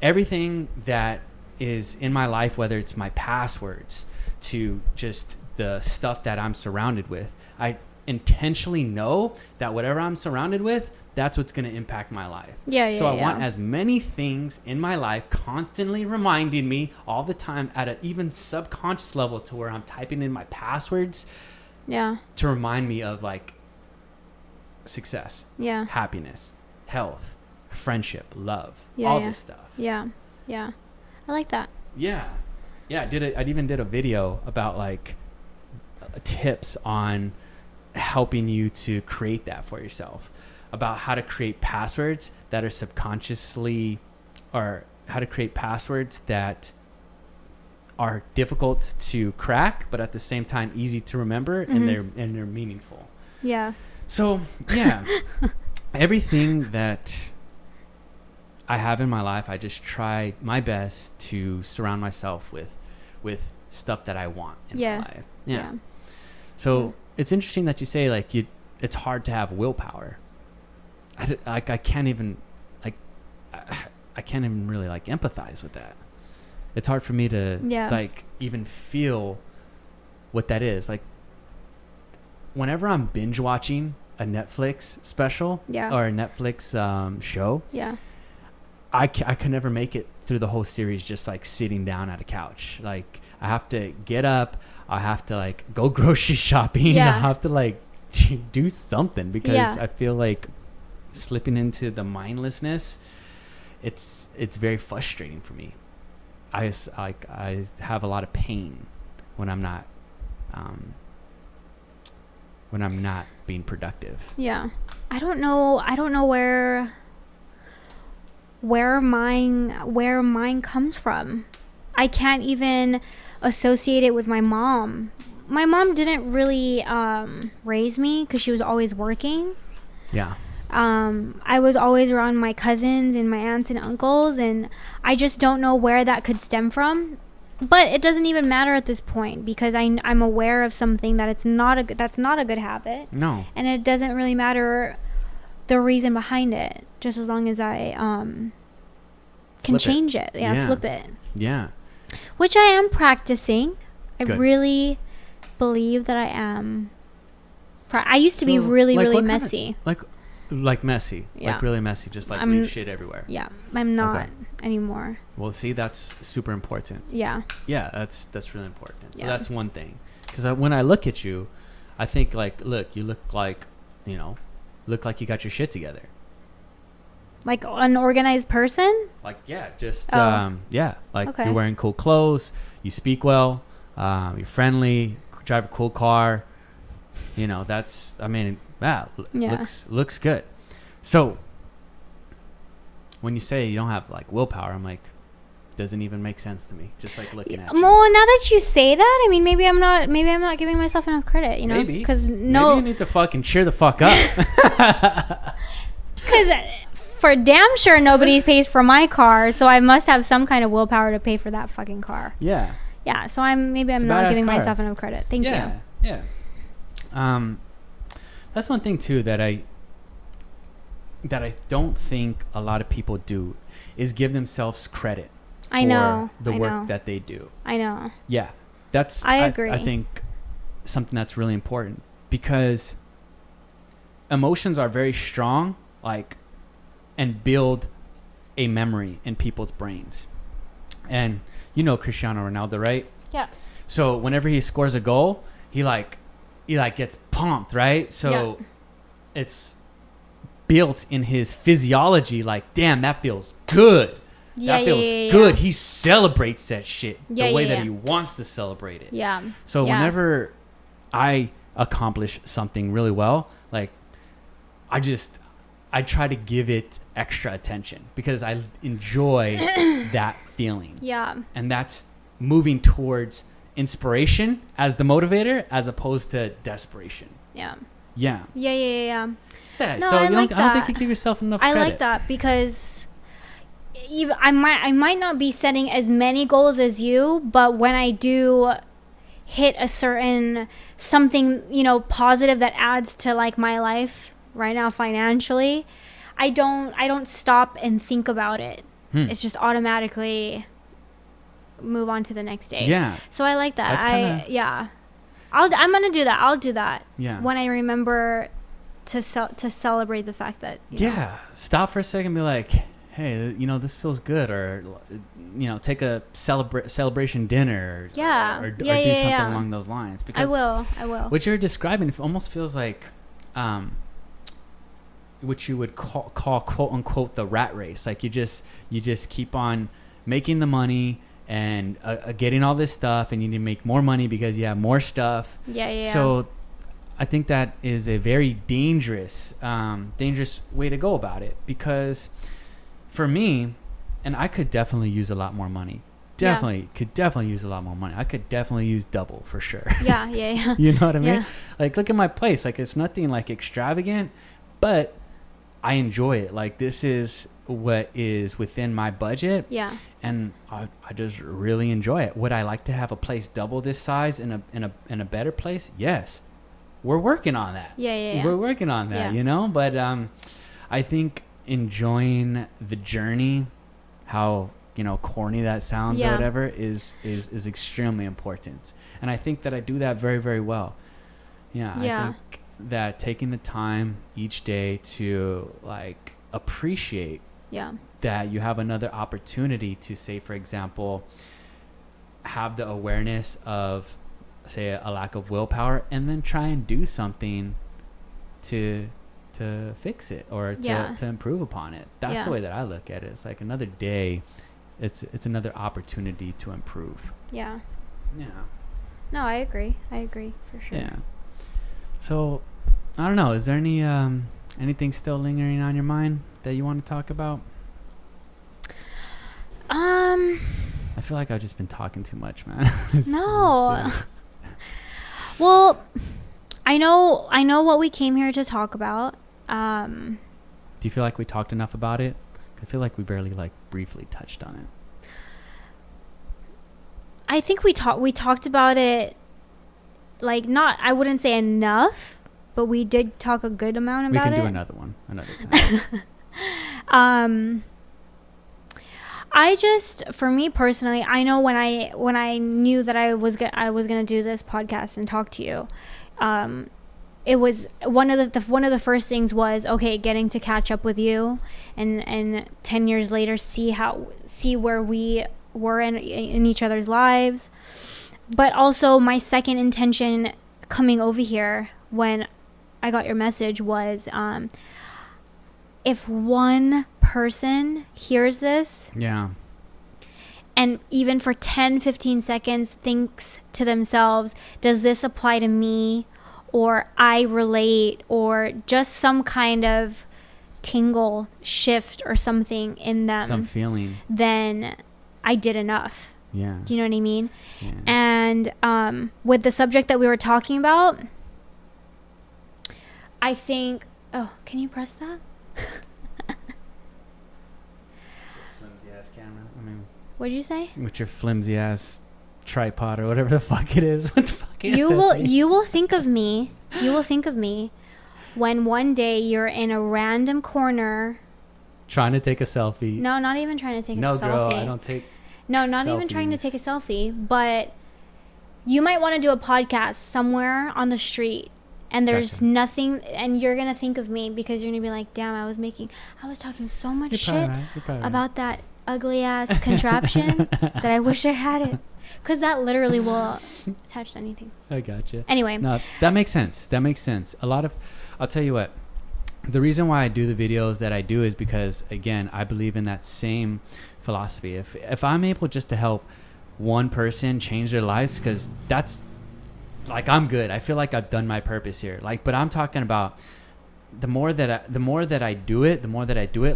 Everything that is in my life, whether it's my passwords to just the stuff that I'm surrounded with, I intentionally know that whatever I'm surrounded with, that's what's going to impact my life. So I want as many things in my life constantly reminding me all the time at an even subconscious level, to where I'm typing in my passwords to remind me of like success, happiness, health, friendship, love, all this stuff. I like that. I even did a video about like tips on helping you to create that for yourself, about how to create passwords that are subconsciously, or how to create passwords that are difficult to crack but at the same time easy to remember, and they're meaningful. So everything that I have in my life, I just try my best to surround myself with stuff that I want in my life. So it's interesting that you say like it's hard to have willpower. I can't even really like empathize with that. It's hard for me to like even feel what that is. Like whenever I'm binge watching a Netflix special or a Netflix show, I can never make it through the whole series just like sitting down at a couch. Like I have to get up, I have to like go grocery shopping, I have to like do something, because I feel like slipping into the mindlessness, it's very frustrating for me. I have a lot of pain when I'm not being productive. Yeah. I don't know where mine comes from. I can't even associate it with my mom. My mom didn't really raise me because she was always working. Yeah. I was always around my cousins and my aunts and uncles, and I just don't know where that could stem from. But it doesn't even matter at this point because I'm aware of something that that's not a good habit. No. And it doesn't really matter the reason behind it, just as long as I can change it. Yeah, flip it. Yeah. Which I am practicing. Good. I really believe that I am. I used to be really messy. Like messy. Yeah. Like really messy. Just like leave shit everywhere. Yeah. I'm not anymore. Well, see, that's super important. Yeah. Yeah, that's really important. So Yeah. that's one thing. Because when I look at you, I think like, look, you look like you got your shit together. Like an organized person? Like, yeah, just, Oh. like Okay. you're wearing cool clothes, you speak well, you're friendly, drive a cool car. That's, I mean, looks good. So when you say you don't have like willpower, I'm like, doesn't even make sense to me. Just like looking at you. Well, now that you say that, I mean, maybe I'm not giving myself enough credit, Maybe. Because Maybe you need to fucking cheer the fuck up. Because for damn sure nobody pays for my car, so I must have some kind of willpower to pay for that fucking car. Yeah. Yeah, so I'm not giving myself enough credit. Thank you. Yeah. That's one thing too that I don't think a lot of people do is give themselves credit for the work that they do. I know. Yeah. I agree. I think something that's really important because emotions are very strong, and build a memory in people's brains. And Cristiano Ronaldo, right? Yeah. So whenever he scores a goal, he gets pumped, right? So it's built in his physiology, like, damn, that feels good. That feels good. He celebrates that shit the way that he wants to celebrate it. Yeah. So whenever I accomplish something really well, like, I try to give it extra attention because I enjoy that feeling. Yeah. And that's moving towards inspiration as the motivator as opposed to desperation. Yeah. Yeah. Yeah. So No, I don't think you give yourself enough credit. I like that because I might not be setting as many goals as you, but when I do hit a certain something, positive that adds to like my life right now financially, I don't stop and think about it. It's just automatically move on to the next day. Yeah. So I like that. I'm gonna do that. I'll do that. Yeah. When I remember to celebrate the fact that stop for a second and be like, hey, this feels good, or take a celebration dinner, or do something along those lines. Because I will. What you're describing almost feels like what you would call quote unquote the rat race. Like you just keep on making the money and getting all this stuff, and you need to make more money because you have more stuff. Yeah. So I think that is a very dangerous way to go about it, because for me, and I could definitely use a lot more money. Could definitely use a lot more money. I could definitely use double for sure. Yeah. You know what I mean? Yeah. Like, look at my place. Like, it's nothing like extravagant, but I enjoy it. Like, this is what is within my budget. Yeah. And I just really enjoy it. Would I like to have a place double this size in a better place? Yes. We're working on that. Yeah. We're working on that, But I think enjoying the journey, how corny that sounds or whatever, is extremely important. And I think that I do that very, very well. I think that taking the time each day to like appreciate that you have another opportunity to, say, for example, have the awareness of, say, a lack of willpower, and then try and do something to fix it or to improve upon it. That's the way that I look at it. It's like another day. It's another opportunity to improve. Yeah. No, I agree for sure. Yeah. So, I don't know. Is there any anything still lingering on your mind that you want to talk about? I feel like I've just been talking too much, man. No. Well, I know what we came here to talk about. Do you feel like we talked enough about it? I feel like we barely like briefly touched on it. I think we talked about it, like, not, I wouldn't say enough, but we did talk a good amount about it. We can do another one another time. I just, for me personally, I know when I knew that I was gonna do this podcast and talk to you, it was one of the first things was, okay, getting to catch up with you, and 10 years later see where we were in each other's lives. But also my second intention coming over here when I got your message was, if one person hears this, Yeah. and even for 10-15 seconds thinks to themselves, does this apply to me, or I relate, or just some kind of tingle shift or something in them, Some feeling. then I did enough. Yeah. Do you know what I mean? Yeah. And with the subject that we were talking about, I think, oh, can you press that? Flimsy ass camera. I mean, What'd you say? with your flimsy ass tripod or whatever the fuck it is. What the fuck is You that will thing? you will think of me. You will think of me when one day you're in a random corner. Trying to take a selfie. No, not even trying to take No, a selfie. girl, I don't take. No, not even trying to selfies. take a selfie, but you might want to do a podcast somewhere on the street, and there's Gotcha. nothing, and you're going to think of me because you're going to be like, damn, I was talking so much You're shit probably right. You're probably right. about that ugly ass contraption that I wish I had it. Because that literally will attach to anything. I gotcha. Anyway. No, that makes sense. That makes sense. I'll tell you what. The reason why I do the videos that I do is because, again, I believe in that same philosophy. If I'm able just to help one person change their lives, because that's like, I'm good. I feel like I've done my purpose here. Like, but I'm talking about the more that I do it,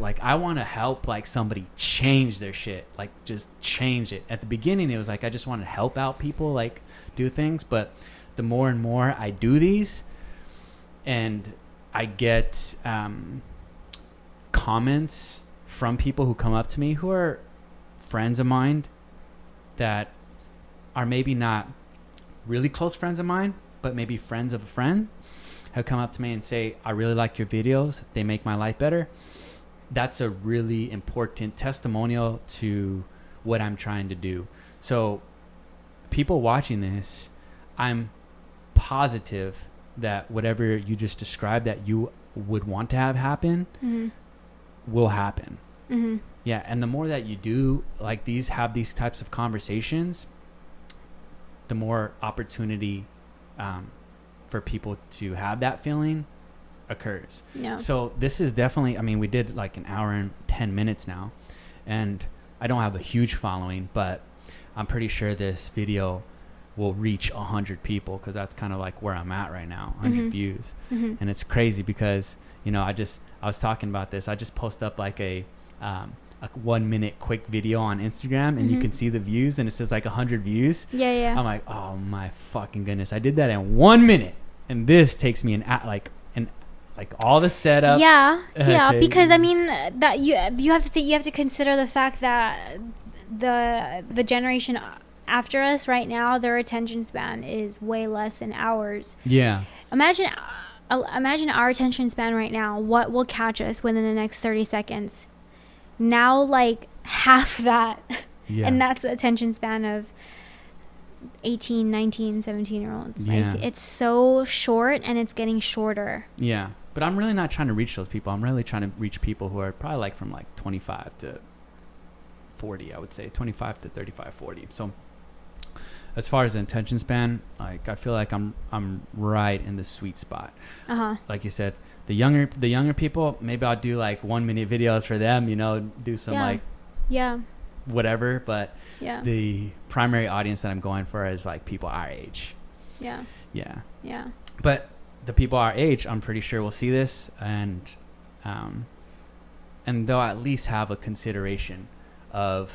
like, I want to help like somebody change their shit, like just change it. At the beginning, it was like I just wanted to help out people, like do things. But the more and more I do these, and I get comments from people who come up to me who are friends of mine that are maybe not really close friends of mine, but maybe friends of a friend, have come up to me and say, I really like your videos. They make my life better. That's a really important testimonial to what I'm trying to do. So people watching this, I'm positive that whatever you just described that you would want to have happen will happen. Mm-hmm. Yeah. And the more that you do like have these types of conversations, the more opportunity for people to have that feeling occurs. Yeah. So this is definitely, I mean, we did like an hour and 10 minutes now, and I don't have a huge following, but I'm pretty sure this video will reach 100 people, because that's kind of like where I'm at right now, 100 views. And it's crazy because, you know, I was talking about this. I just post up like a 1 minute quick video on Instagram, and you can see the views, and it says like 100 views. Yeah. I'm like, oh my fucking goodness, I did that in 1 minute, and this takes me like all the setup. Yeah, because I mean that you have to consider the fact that the generation after us right now, their attention span is way less than ours. Yeah. Imagine our attention span right now. What will catch us within the next 30 seconds? Now, like half that. Yeah. And that's the attention span of 18, 19, 17-year-olds. Yeah. Like, it's so short, and it's getting shorter. Yeah. But I'm really not trying to reach those people. I'm really trying to reach people who are probably like from like 25 to 40, I would say 25 to 35, 40. So as far as the attention span, like I feel like I'm right in the sweet spot. Like you said, the younger people, maybe I'll do like 1 minute videos for them, you know, do some Yeah. whatever, but Yeah. the primary audience that I'm going for is like people our age. Yeah. Yeah. Yeah. But the people our age, I'm pretty sure will see this, and they'll at least have a consideration of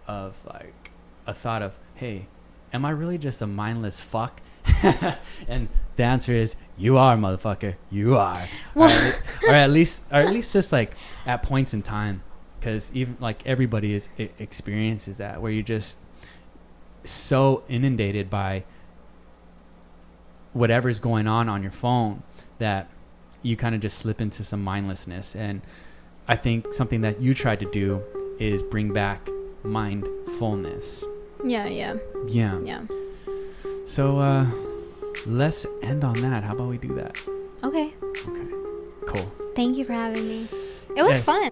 like a thought of, hey, am I really just a mindless fuck? And the answer is, you are, motherfucker. You are. or at least just like at points in time, because even like everybody experiences that, where you're just so inundated by whatever's going on your phone that you kind of just slip into some mindlessness. And I think something that you tried to do is bring back mindfulness. Yeah. So let's end on that. How about we do that? Okay. Cool. Thank you for having me. It was fun.